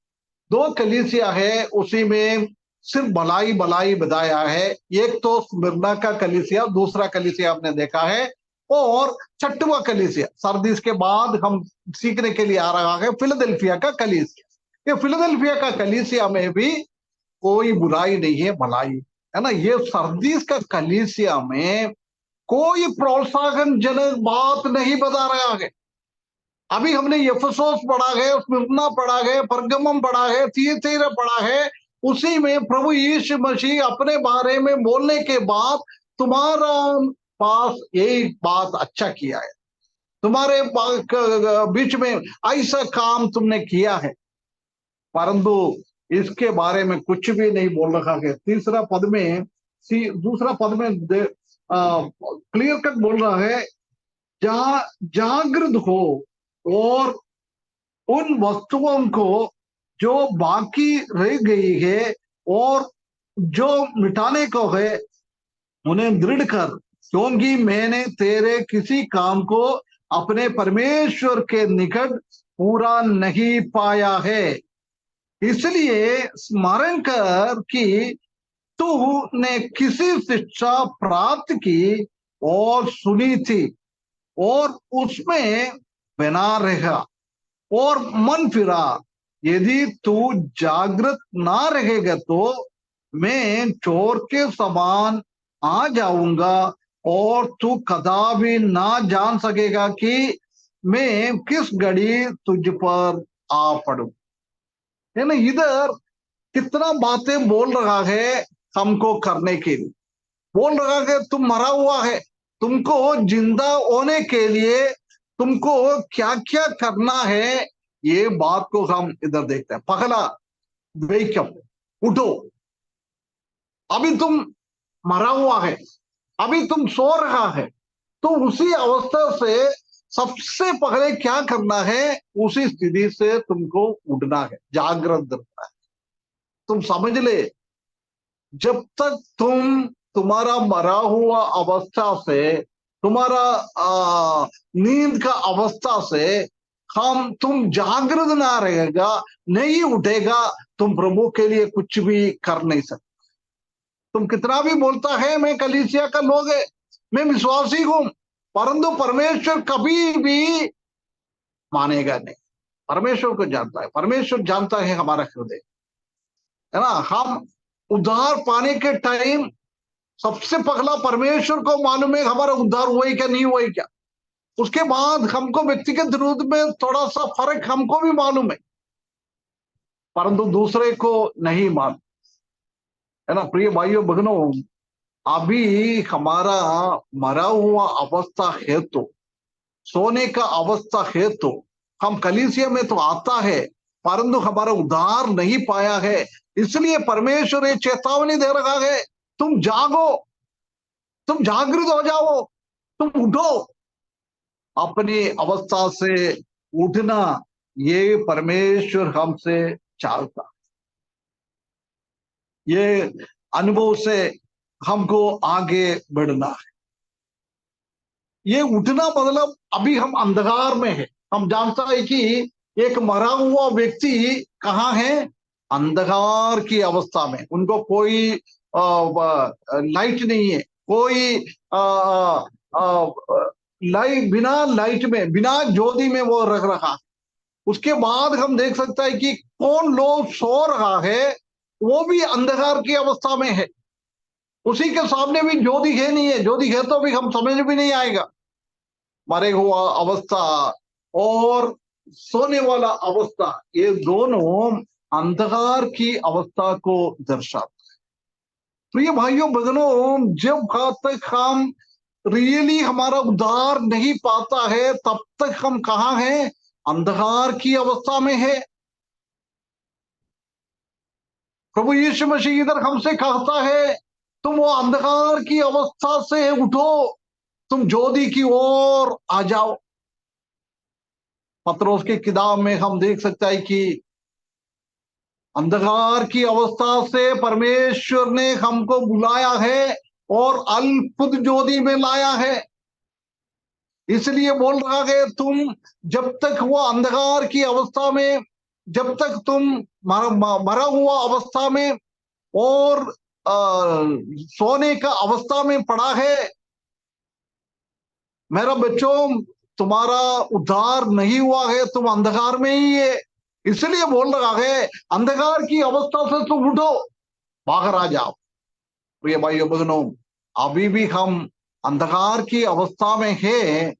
2 कलीसिया है, उसी में सिर्फ भलाई भलाई बताया है। एक तो स्मिर्ना का कलीसिया, दूसरा कलीसिया आपने देखा है, और 6वां कलीसिया सरदीस के बाद हम सीखने के लिए आ रहा है फिलाडेल्फिया का कलीसिया। ये फिलाडेल्फिया का कलीसिया में भी कोई बुराई नहीं है, भलाई है ना। ये सरदीस का कलीसिया में कोई प्रोत्साहन जनक बात नहीं बता रहा है। अभी हमने एफेसोस पढ़ा है, स्मिर्ना पढ़ा है, परगमम पढ़ा है, थियतैरा पढ़ा है, उसी में प्रभु यीशु मसीह अपने बारे में बोलने के बाद तुम्हारा पास यही बात अच्छा किया है, तुम्हारे बीच में ऐसा काम तुमने किया है, परंतु इसके बारे में कुछ भी नहीं बोल रखा है। तीसरा पद में दूसरा पद में क्लियर कट बोल रहा है, जागृत हो और उन वस्तुओं को जो बाकी रह गई है और जो मिटाने को है उन्हें दृढ़ कर, क्योंकि मैंने तेरे किसी काम को अपने परमेश्वर के निकट पूरा नहीं पाया है। इसलिए स्मरण कर कि तूने किसी शिक्षा प्राप्त की और सुनी थी और उसमें बना रहा और मन फिरा। यदि तू जागृत ना रहेगा तो मैं चोर के समान आ जाऊंगा और तू कदापि ना जान सकेगा कि मैं किस घड़ी तुझ पर आ पड़ूं। है ना, इधर कितना बातें बोल रहा है हमको करने के लिए। बोल रहा है तुम मरा हुआ है, तुमको जिंदा होने के लिए तुमको क्या क्या करना है, ये बात को हम इधर देखते हैं। पहला, वेकअप, उठो। अभी तुम मरा हुआ है, अभी तुम सो रहा है, तो उसी अवस्था से सबसे पहले क्या करना है, उसी स्थिति से तुमको उठना है, जागृत रहना है। तुम समझ ले, जब तक तुम्हारा मरा हुआ अवस्था से, तुम्हारा नींद का अवस्था से तुम जागृत ना रहेगा, नहीं उठेगा, तुम प्रभु के लिए कुछ भी कर नहीं सकते। तुम कितना भी बोलता है मैं कलीसिया का लोग है, मैं विश्वासी हूं, परंतु परमेश्वर कभी भी मानेगा नहीं। परमेश्वर को जानता है, परमेश्वर जानता है हमारा हृदय, है ना। हम उद्धार पाने के टाइम सबसे पहला परमेश्वर को मालूम है हमारा उद्धार हुआ क्या नहीं हुआ क्या। उसके बाद हमको व्यक्तिगत रूप में थोड़ा सा फर्क हमको भी मालूम है, परंतु दूसरे को नहीं मालूम, है ना। प्रिय भाइयों बहनों, अभी हमारा मरा हुआ अवस्था है तो, सोने का अवस्था है तो, हम कलीसिया में तो आता है परंतु हमारा उद्धार नहीं पाया है। इसलिए परमेश्वर ये चेतावनी दे रहा है, तुम जागो, तुम जागृत हो जाओ, तुम उठो। अपनी अवस्था से उठना, ये परमेश्वर हमसे चाहता, ये अनुभव से हमको आगे बढ़ना है। ये उठना मतलब अभी हम अंधकार में है। हम जानता है कि एक मरा हुआ व्यक्ति कहाँ है, अंधकार की अवस्था में। उनको कोई लाइट नहीं है, कोई लाइट, बिना लाइट में, बिना ज्योति में वो रख रहा है। उसके बाद हम देख सकते हैं कि कौन लोग सो रहा है, वो भी अंधकार की अवस्था में है। उसी के सामने भी ज्योति है नहीं है, ज्योति है तो भी हम समझ भी नहीं आएगा। मरे हुआ अवस्था और सोने वाला अवस्था, ये दोनों अंधकार की अवस्था को दर्शाता है। प्रिय भाइयों बहनों, जब तक हम रियली हमारा उद्धार नहीं पाता है, तब तक हम कहाँ हैं, अंधकार की अवस्था में है। प्रभु यीशु मसीह इधर हमसे कहता है, तुम वो अंधकार की अवस्था से उठो, तुम ज्योति की ओर आ जाओ। पत्रोस की किताब में हम देख सकते हैं कि अंधकार की अवस्था से परमेश्वर ने हमको बुलाया है और अद्भुत ज्योति में लाया है। इसलिए बोल रहा है, तुम जब तक वो अंधकार की अवस्था में, जब तक तुम मरा हुआ अवस्था में और सोने का अवस्था में पड़ा है, मेरा बच्चों, तुम्हारा उद्धार नहीं हुआ है, तुम अंधकार में ही है। इसलिए बोल रहा है, अंधकार की अवस्था से तुम उठो, बाहर आ जाओ। प्रिय भाइयों बहनों, अभी भी हम अंधकार की अवस्था में है,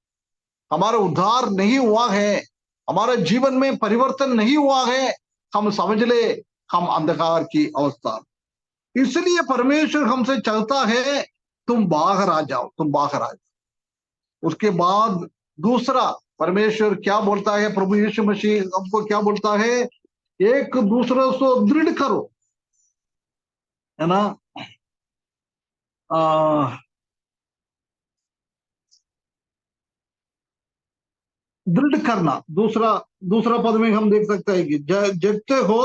हमारा उद्धार नहीं हुआ है, हमारे जीवन में परिवर्तन नहीं हुआ है, हम समझ ले हम अंधकार की अवस्था। इसलिए परमेश्वर हमसे चाहता है, तुम बाहर आ जाओ, तुम बाहर आ जाओ। उसके बाद दूसरा परमेश्वर क्या बोलता है, प्रभु यीशु मसीह हमको क्या बोलता है, एक दूसरे को दृढ़ करो, है ना। दृढ़ करना, दूसरा दूसरा पद में हम देख सकते हैं कि जगते हो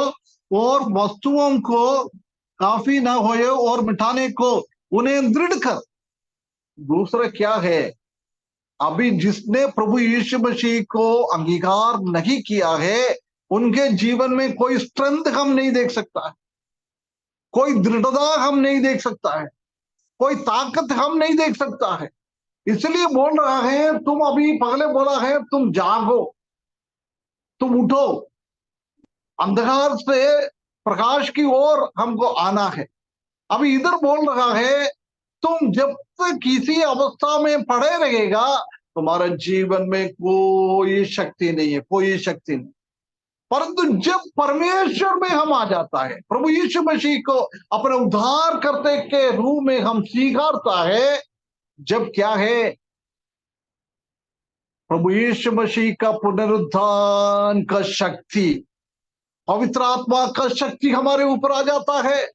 और वस्तुओं को काफी ना होए और मिटाने को उन्हें दृढ़ कर। दूसरा क्या है, अभी जिसने प्रभु यीशु मसीह को अंगीकार नहीं किया है, उनके जीवन में कोई स्ट्रेंथ हम नहीं देख सकता है, कोई दृढ़ता हम नहीं देख सकता है, कोई ताकत हम नहीं देख सकता है। इसलिए बोल रहा है, तुम अभी पहले बोला है, तुम जागो, तुम उठो, अंधकार से प्रकाश की ओर हमको आना है। अभी इधर बोल रहा है, तुम जब तक किसी अवस्था में पड़े रहेगा, तुम्हारे जीवन में कोई शक्ति नहीं है, कोई शक्ति नहीं। परंतु जब परमेश्वर में हम आ जाता है, प्रभु यीशु मसीह को अपने उद्धार करते के रूप में हम स्वीकारता है, जब क्या है, प्रभु यीशु मसीह का पुनरुत्थान का शक्ति, पवित्र आत्मा का शक्ति हमारे ऊपर आ जाता है।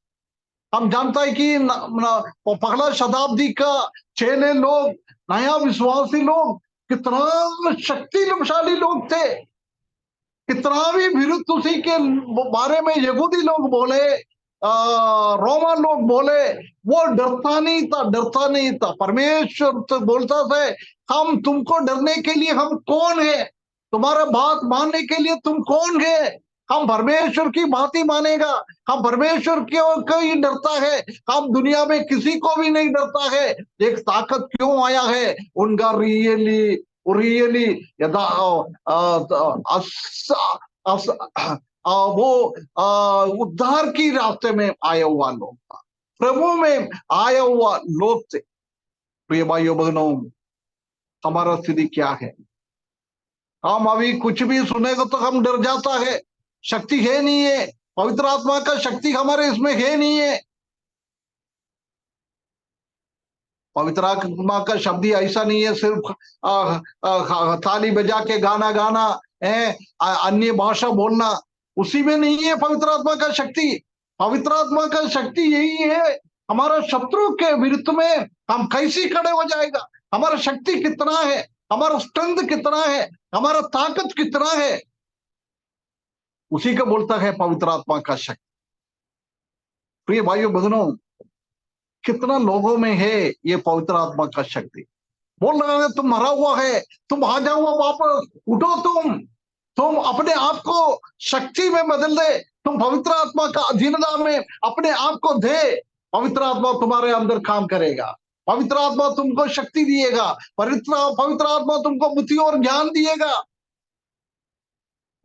हम जानता है कि पहला शताब्दी का चेले लोग, नया विश्वासी लोग कितना शक्तिशाली लोग थे, कितना भी विरुद्ध उसी के बारे में यहूदी लोग बोले, रोमा लोग बोले, वो डरता नहीं था। परमेश्वर तो बोलता था, हम तुमको डरने के लिए हम कौन है, तुम्हारा बात मानने के लिए तुम कौन है? हम परमेश्वर की बात ही मानेगा, हम परमेश्वर को ही डरता है, हम दुनिया में किसी को भी नहीं डरता है। एक ताकत क्यों आया है? उनका रियली यदा वो उद्धार की रास्ते में आया हुआ लोग था, प्रभु में आया हुआ लोग थे। प्रिय भाइयों बहनों, हमारा स्थिति क्या है? हम अभी कुछ भी सुनेगा तो हम डर जाता है, शक्ति है नहीं है, पवित्र आत्मा का शक्ति हमारे इसमें है नहीं है। पवित्र आत्मा का शब्द ही ऐसा नहीं है सिर्फ ताली बजा के गाना गाना है, अन्य भाषा बोलना, उसी में नहीं है पवित्र आत्मा का शक्ति। पवित्र आत्मा का शक्ति यही है, हमारा शत्रु के विरुद्ध में हम कैसे खड़े हो जाएगा, हमारा शक्ति कितना है, हमारा स्ट्रेंथ कितना है, हमारा ताकत कितना है, उसी का बोलता है पवित्र आत्मा का शक्ति। प्रिय भाइयों बहनों, कितना लोगों में है ये पवित्र आत्मा का शक्ति? बोल रहा है, तुम मरा हुआ है, तुम आ जाओ वापस, उठो, तुम अपने आप को शक्ति में बदल दे, तुम पवित्र आत्मा का अधीनता में अपने आप को दे, पवित्र आत्मा तुम्हारे अंदर काम करेगा, पवित्र आत्मा तुमको शक्ति दिएगा, पवित्र आत्मा तुमको बुद्धि और ज्ञान दिएगा।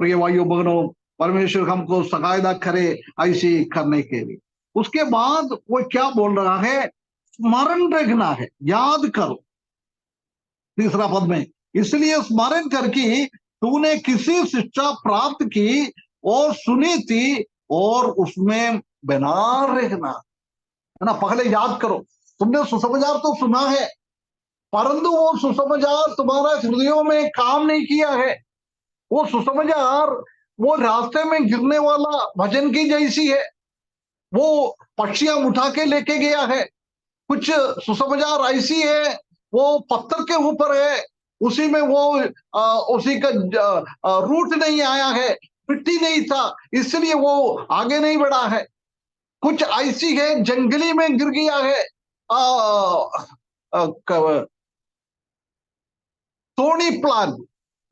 प्रिय भाइयों बहनों, परमेश्वर हमको सहायता करे ऐसी करने के लिए। उसके बाद वो क्या बोल रहा है? स्मरण रखना है, याद करो, तीसरा पद में, इसलिए स्मरण करके तूने किसी शिक्षा प्राप्त की और सुनी थी और उसमें बना रहना, है ना। पहले याद करो, तुमने सुसमाचार तो सुना है, परंतु वो सुसमाचार तुम्हारा हृदयों में काम नहीं किया है। वो सुसमाचार वो रास्ते में गिरने वाला भजन की जैसी है, वो पक्षियां उठा के लेके गया है। कुछ सुसमाचार ऐसी है, वो पत्थर के ऊपर है, उसी में वो उसी का रूट नहीं आया है, मिट्टी नहीं था, इसलिए वो आगे नहीं बढ़ा है। कुछ ऐसी है, जंगली में गिर गया है, थोड़ी प्लान,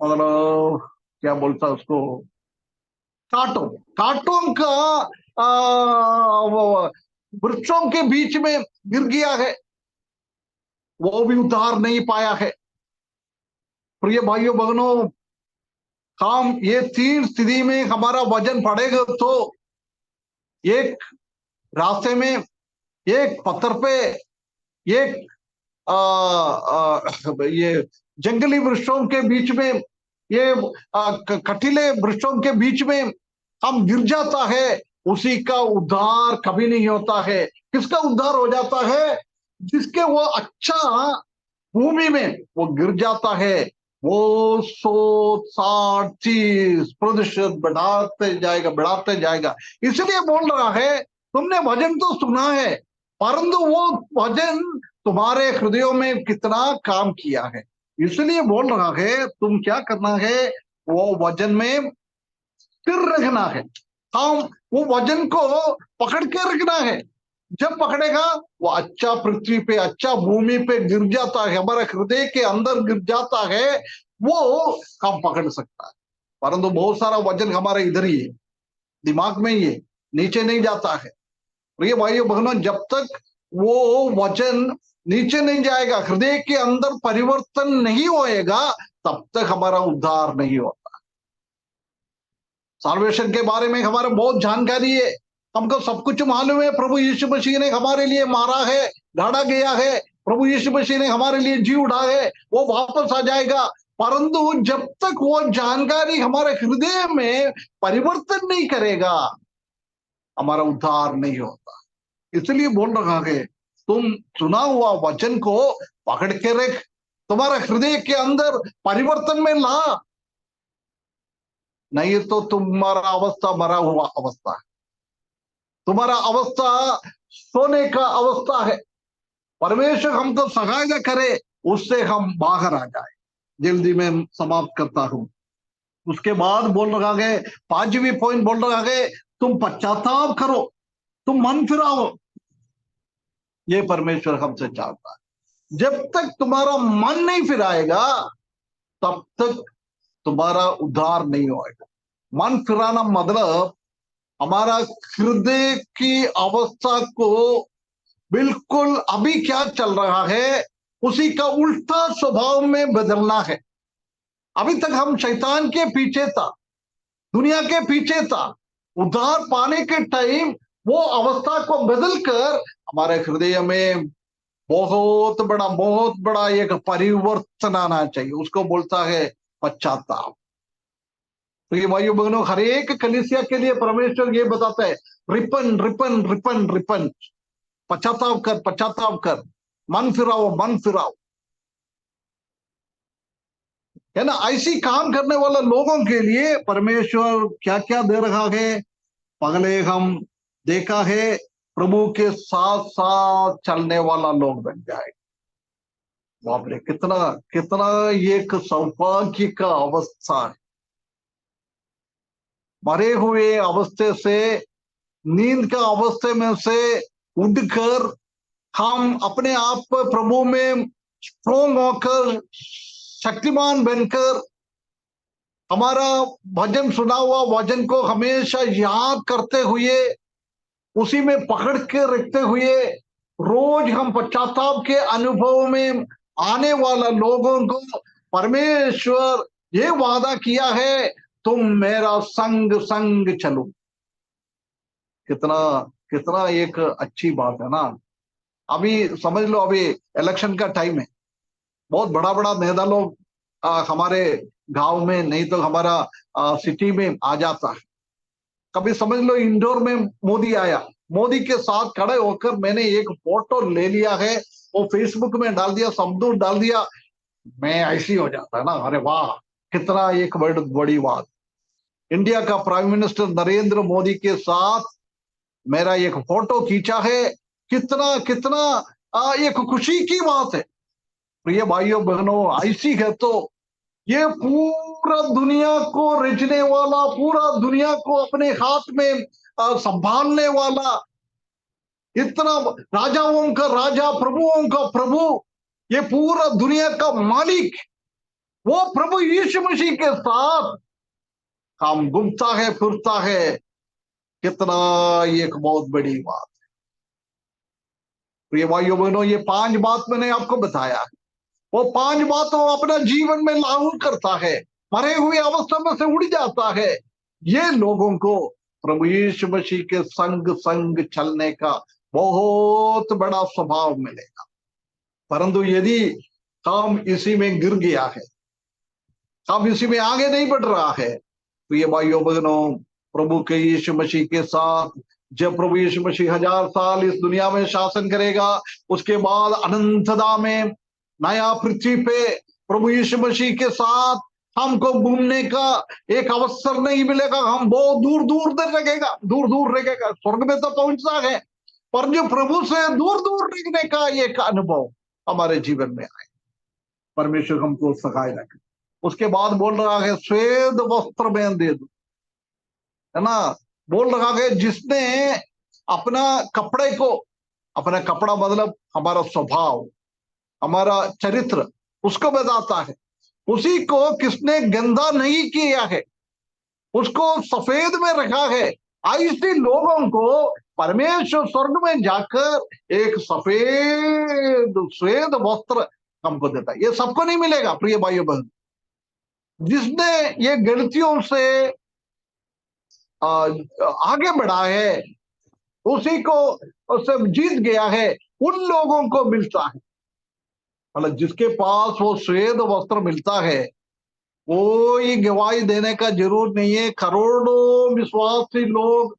मतलब क्या बोलता उसको, कांटों का वृक्षों के बीच में गिर गया है, वो भी उद्धार नहीं पाया है। प्रिय भाइयों बहनों, हम ये तीन स्थिति में हमारा वजन पड़ेगा तो एक रास्ते में, एक पत्थर पे, एक ये जंगली वृक्षों के बीच में, ये कटीले वृक्षों के बीच में हम गिर जाता है, उसी का उद्धार कभी नहीं होता है। किसका उद्धार हो जाता है? जिसके वो अच्छा भूमि में वो गिर जाता है, वो 160-30% बढ़ाते जाएगा। इसलिए बोल रहा है, तुमने भजन तो सुना है, परंतु वो भजन तुम्हारे हृदयों में कितना काम किया है। इसलिए बोल रहा है, तुम क्या करना है? वो वचन में स्थिर रखना है, हम वो वचन को पकड़ के रखना है। जब पकड़ेगा वो अच्छा पृथ्वी पे, अच्छा भूमि पे गिर जाता है, हमारे हृदय के अंदर गिर जाता है, वो हम पकड़ सकता है। परंतु बहुत सारा वजन हमारे इधर ही है, दिमाग में ही है, नीचे नहीं जाता है। प्रिय भाइयों बहनों, जब तक वो वचन नीचे नहीं जाएगा, हृदय के अंदर परिवर्तन नहीं होएगा, तब तक हमारा उद्धार नहीं होता। साल्वेशन के बारे में हमारे बहुत जानकारी है, हमको सब कुछ मालूम है। प्रभु यीशु मसीह ने हमारे लिए मारा है, गाड़ा गया है, प्रभु यीशु मसीह ने हमारे लिए जी उठा है, वो वापस आ जाएगा। परंतु जब तक वो जानकारी हमारे हृदय में परिवर्तन नहीं करेगा, हमारा उद्धार नहीं होता। इसलिए बोल रहा है, तुम सुना हुआ वचन को पकड़ के रख, तुम्हारे हृदय के अंदर परिवर्तन में ला, नहीं तो तुम्हारा अवस्था मरा हुआ अवस्था है, तुम्हारा अवस्था सोने का अवस्था है। परमेश्वर हमको सहायता करे, उससे हम बाहर आ जाए। जल्दी में समाप्त करता हूं। उसके बाद बोल रहा है, पांचवी पॉइंट बोल रहा है, तुम पश्चाताप करो, तुम मन फिराओ। ये परमेश्वर हमसे चाहता है। जब तक तुम्हारा मन नहीं फिराएगा, तब तक तुम्हारा उद्धार नहीं होएगा। मन फिराना मतलब हमारा हृदय की अवस्था को बिल्कुल अभी क्या चल रहा है उसी का उल्टा स्वभाव में बदलना है। अभी तक हम शैतान के पीछे था, दुनिया के पीछे था। उद्धार पाने के टाइम वो अवस्था को बदलकर हमारे हृदय में बहुत बड़ा एक परिवर्तन आना चाहिए। उसको बोलता है पश्चाताप। तो ये भाइयों बहनों, हर एक कलीसिया के लिए परमेश्वर ये बताता है, रिपन रिपन रिपन रिपन, पश्चाताप कर, पश्चाताप कर, मन फिराओ, मन फिराओ, है ना। ऐसी काम करने वाले लोगों के लिए परमेश्वर क्या क्या दे रहा है। पहले हम देखा है, प्रभु के साथ साथ चलने वाला लोग बन जाए। बाप रे, कितना कितना एक सौभाग्य का अवस्था है। मरे हुए अवस्थे से, नींद का अवस्थे में से उठकर हम अपने आप पर प्रभु में स्ट्रोंग होकर, शक्तिमान बनकर, हमारा भजन सुना हुआ वचन को हमेशा याद करते हुए, उसी में पकड़ के रखते हुए, रोज हम पश्चाताप के अनुभव में आने वाला लोगों को परमेश्वर ये वादा किया है, तुम मेरा संग संग चलो। कितना कितना एक अच्छी बात है ना। अभी समझ लो, अभी इलेक्शन का टाइम है, बहुत बड़ा बड़ा नेता लोग हमारे गांव में, नहीं तो हमारा सिटी में आ जाता है। कभी समझ लो इंदौर में मोदी आया, मोदी के साथ खड़े होकर मैंने एक फोटो ले लिया है, वो फेसबुक में डाल दिया, सब दूर डाल दिया, मैं ऐसी हो जाता है ना, अरे वाह, कितना एक बड़ी बात। इंडिया का प्राइम मिनिस्टर नरेंद्र मोदी के साथ मेरा एक फोटो खींचा है, कितना कितना एक खुशी की बात है। प्रिय भाइयों बहनों, ऐसी है तो ये पूरा दुनिया को रचने वाला, पूरा दुनिया को अपने हाथ में संभालने वाला, इतना राजाओं का राजा, प्रभुओं का प्रभु, ये पूरा दुनिया का मालिक, वो प्रभु यीशु मसीह के साथ काम घूमता है, फिरता है। कितना एक बहुत बड़ी बात। प्रिय भाइयों बहनों, ये 5 बात मैंने आपको बताया है, वो 5 बातों अपना जीवन में लागू करता है, मरे हुए अवस्था में से उड़ जाता है। ये लोगों को प्रभु यीशु मसीह के संग संग चलने का बहुत बड़ा स्वभाव मिलेगा। परंतु यदि काम इसी में गिर गया है, काम इसी में आगे नहीं बढ़ रहा है, तो ये भाइयों बहनों, प्रभु के यीशु मसीह के साथ जब प्रभु यीशु मसीह 1000 साल इस दुनिया में शासन करेगा, उसके बाद अनंतता में नया पृथ्वी पे प्रभु यीशु मसीह के साथ हमको घूमने का एक अवसर नहीं मिलेगा। हम बहुत दूर दूर तक रहेगा, दूर दूर रहेगा, स्वर्ग में तो पहुंचता है, पर जो प्रभु से दूर दूर रहने का एक अनुभव हमारे जीवन में आए, परमेश्वर हमको सहाय रखे। उसके बाद बोल रहा है, श्वेत वस्त्र में दे दो, है ना। बोल रहा है, जिसने अपना कपड़े को अपना कपड़ा मतलब हमारा स्वभाव, हमारा चरित्र उसको बताता है। उसी को किसने गंदा नहीं किया है, उसको सफेद में रखा है। ऐसे लोगों को परमेश्वर स्वर्ग में जाकर एक सफेद श्वेत वस्त्र हमको देता है। ये सबको नहीं मिलेगा प्रिय भाइयों बहन। जिसने ये गलतियों से आगे बढ़ा है, उसी को उससे जीत गया है, उन लोगों को मिलता है। मतलब जिसके पास वो श्वेत वस्त्र मिलता है, कोई गवाही देने का जरूरत नहीं है। करोड़ों विश्वासी लोग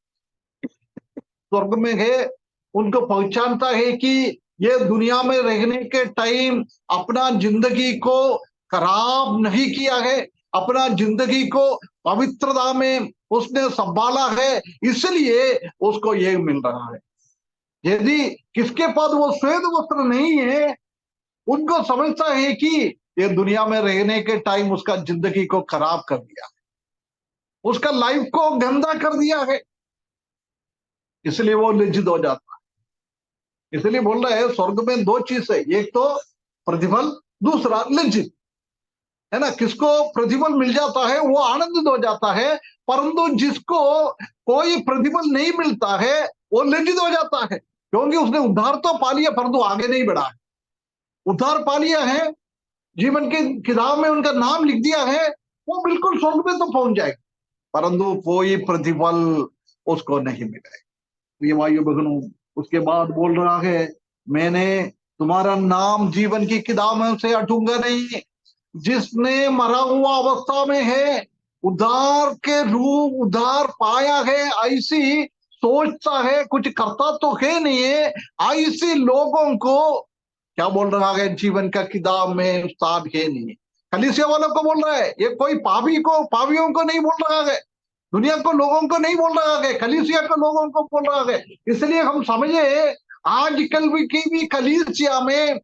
स्वर्ग में है, उनको पहचानता है कि ये दुनिया में रहने के टाइम अपना जिंदगी को खराब नहीं किया है, अपना जिंदगी को पवित्रता में उसने संभाला है, इसलिए उसको ये मिल रहा है। यदि किसके पास वो श्वेत वस्त्र नहीं है, उनको समझता है कि ये दुनिया में रहने के टाइम उसका जिंदगी को खराब कर दिया, उसका लाइफ को गंदा कर दिया है, इसलिए वो लज्जित हो जाता है। इसलिए बोल रहा है स्वर्ग में दो चीज है, एक तो प्रतिफल, दूसरा लज्जित, है ना। किसको प्रतिफल मिल जाता है वो आनंदित हो जाता है, परंतु जिसको कोई प्रतिफल नहीं मिलता है वो लज्जित हो जाता है, क्योंकि उसने उद्धार तो पा लिया परंतु आगे नहीं बढ़ा है। उद्धार पा लिया है, जीवन की किताब में उनका नाम लिख दिया है, वो बिल्कुल स्वर्ग में तो पहुंच जाएगा, परंतु कोई प्रतिफल उसको नहीं मिलेगा। ये भाइयों बहनों, उसके बाद बोल रहा है, मैंने तुम्हारा नाम जीवन की किताब में से हटूंगा नहीं। जिसने मरा हुआ अवस्था में है, उद्धार के रूप उद्धार पाया है, ऐसी सोचता है, कुछ करता तो है नहीं है, ऐसी लोगों को क्या बोल रहा है, जीवन का किताब में स्थान है नहीं। कलीसिया वालों को बोल रहा है, ये कोई पापियों को नहीं बोल रहा है, दुनिया को लोगों को नहीं बोल रहा है, कलीसिया के लोगों को बोल रहा है। इसलिए हम समझे आजकल की भी कलीसिया में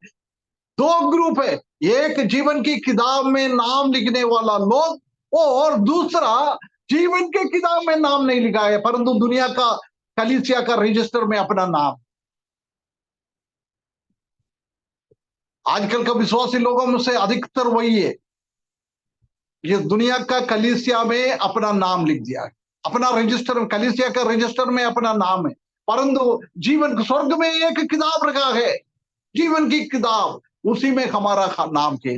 दो ग्रुप है, एक जीवन की किताब में नाम लिखने वाला लोग और दूसरा जीवन के किताब में नाम नहीं लिखा है परंतु दुनिया का कलीसिया का रजिस्टर में अपना नाम। आजकल का विश्वासी लोगों में से अधिकतर वही है, ये दुनिया का कलीसिया में अपना नाम लिख दिया है, अपना रजिस्टर, कलीसिया का रजिस्टर में अपना नाम है, परंतु जीवन स्वर्ग में एक किताब रखा है, जीवन की किताब, उसी में हमारा नाम है।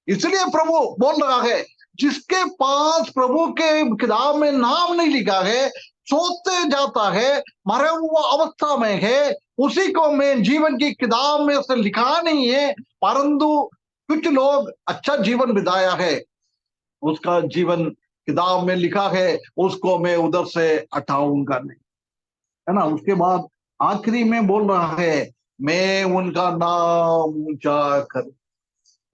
इसलिए प्रभु बोल रहा है, जिसके पास प्रभु के किताब में नाम नहीं लिखा है, सोते जाता है, मरे हुआ अवस्था में है, उसी को मैं जीवन की किताब में से लिखा नहीं है, परंतु कुछ लोग अच्छा जीवन बिताया है, उसका जीवन किताब में लिखा है, उसको मैं उधर से हटाऊंगा नहीं, है ना। उसके बाद आखिरी में बोल रहा है, मैं उनका नाम ऊंचा कर,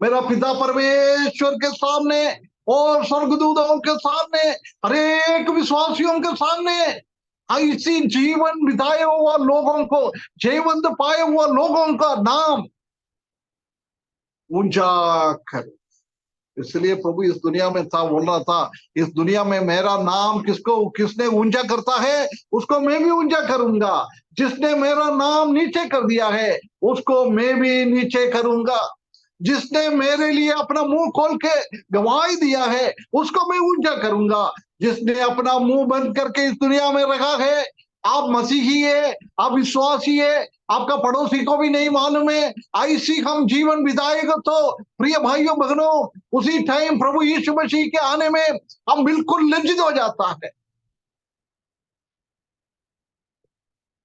मेरा पिता परमेश्वर के सामने और स्वर्गदूतों के सामने, हरेक विश्वासियों के सामने, ऐसी जीवन बिताए हुआ लोगों को, जीवंत पाए हुआ लोगों का नाम ऊंचा कर। इसलिए प्रभु इस दुनिया में था, बोल रहा था, इस दुनिया में मेरा नाम किसने ऊंचा करता है, उसको मैं भी ऊंचा करूंगा। जिसने मेरा नाम नीचे कर दिया है, उसको मैं भी नीचे करूंगा। जिसने मेरे लिए अपना मुंह खोल के गवाही दिया है, उसको मैं ऊंचा करूंगा। जिसने अपना मुंह बंद करके इस दुनिया में रखा है, आप मसीही है, आप विश्वासी है, आपका पड़ोसी को भी नहीं मालूम है, ऐसी हम जीवन बिताएगा तो प्रिय भाइयों बहनों, उसी टाइम प्रभु यीशु मसीह के आने में हम बिल्कुल लज्जित हो जाता है।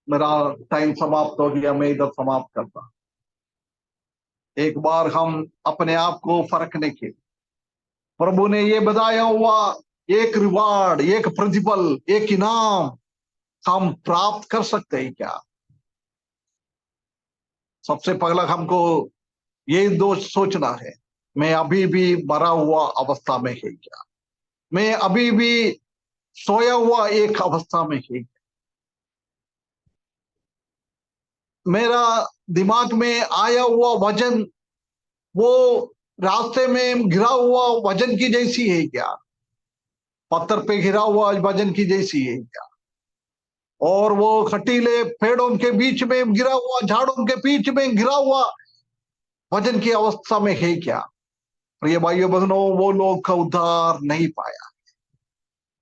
मेरा टाइम समाप्त हो गया, मैं इधर समाप्त करता। एक बार हम अपने आप को परखने के, प्रभु ने ये बताया हुआ एक रिवार्ड, एक प्रतिफल, एक इनाम हम प्राप्त कर सकते हैं क्या? सबसे पहला हमको ये दो सोचना है, मैं अभी भी मरा हुआ अवस्था में है क्या, मैं अभी भी सोया हुआ एक अवस्था में है, मेरा दिमाग में आया हुआ वजन वो रास्ते में गिरा हुआ वजन की जैसी है क्या, पत्थर पे गिरा हुआ वजन की जैसी है क्या? और वो खटीले पेड़ों के बीच में गिरा हुआ, झाड़ों के बीच में गिरा हुआ वजन की अवस्था में है क्या? प्रिय भाइयों बहनों, वो लोग का उद्धार नहीं पाया।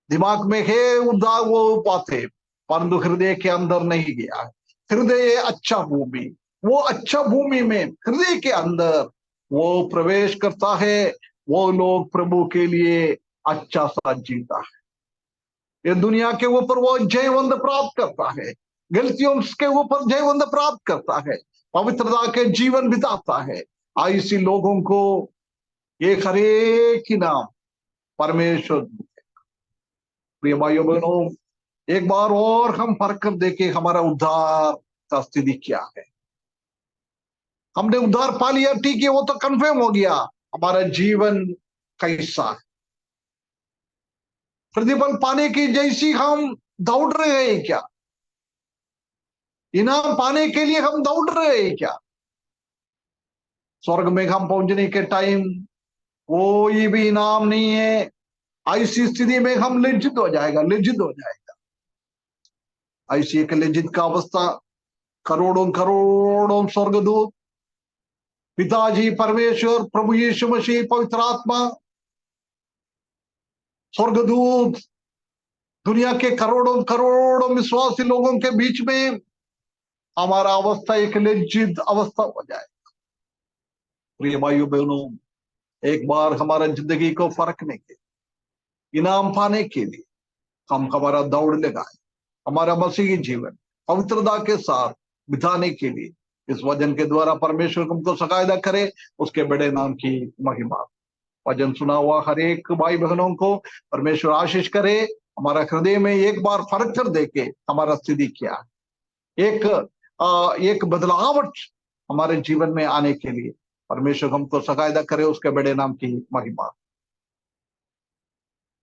दिमाग में है उद्धार वो पाते, परंतु हृदय के अंदर नहीं गया। हृदय अच्छा भूमि, वो अच्छा भूमि में हृदय के अंदर वो प्रवेश करता है, वो लोग प्रभु के लिए अच्छा सा जीता है। ये दुनिया के ऊपर वो जयवंत प्राप्त करता है, गलतियों के ऊपर जयवंत प्राप्त करता है, पवित्रता के जीवन बिताता है। ऐसे लोगों को एक हरेक नाम परमेश्वर। प्रिय भाइयों बहनों, एक बार और हम परख कर देखें हमारा उद्धार का स्थिति क्या है। हमने उद्धार पा लिया, ठीक है, वो तो कंफर्म हो गया। हमारा जीवन कैसा है? प्रतिफल पाने की जैसी हम दौड़ रहे हैं क्या? इनाम पाने के लिए हम दौड़ रहे हैं क्या? स्वर्ग में हम पहुंचने के टाइम कोई भी इनाम नहीं है। ऐसी स्थिति में हम लज्जित हो जाएगा, लज्जित हो जाएगा। ऐसी एक लज्जित का अवस्था, करोड़ों करोड़ों स्वर्गदूत, पिताजी परमेश्वर, प्रभु यीशु मसीह, पवित्र आत्मा, स्वर्गदूत, दुनिया के करोड़ों करोड़ों विश्वासी लोगों के बीच में हमारा अवस्था एक लज्जित अवस्था हो जाए। प्रिय भाइयों बहनों, एक बार हमारा जिंदगी को फरकने के, इनाम पाने के लिए हम हमारा दौड़ लगाए, हमारा मसीही जीवन पवित्रता के साथ बिताने के लिए इस वचन के द्वारा परमेश्वर हमको सहायता करे, उसके बड़े नाम की महिमा। वचन सुना हुआ हर एक भाई बहनों को परमेश्वर आशीष करे। हमारा हृदय में एक बार फर्क कर देके हमारा स्थिति क्या है, एक बदलावट हमारे जीवन में आने के लिए परमेश्वर हमको सहायता करे, उसके बड़े नाम की महिमा।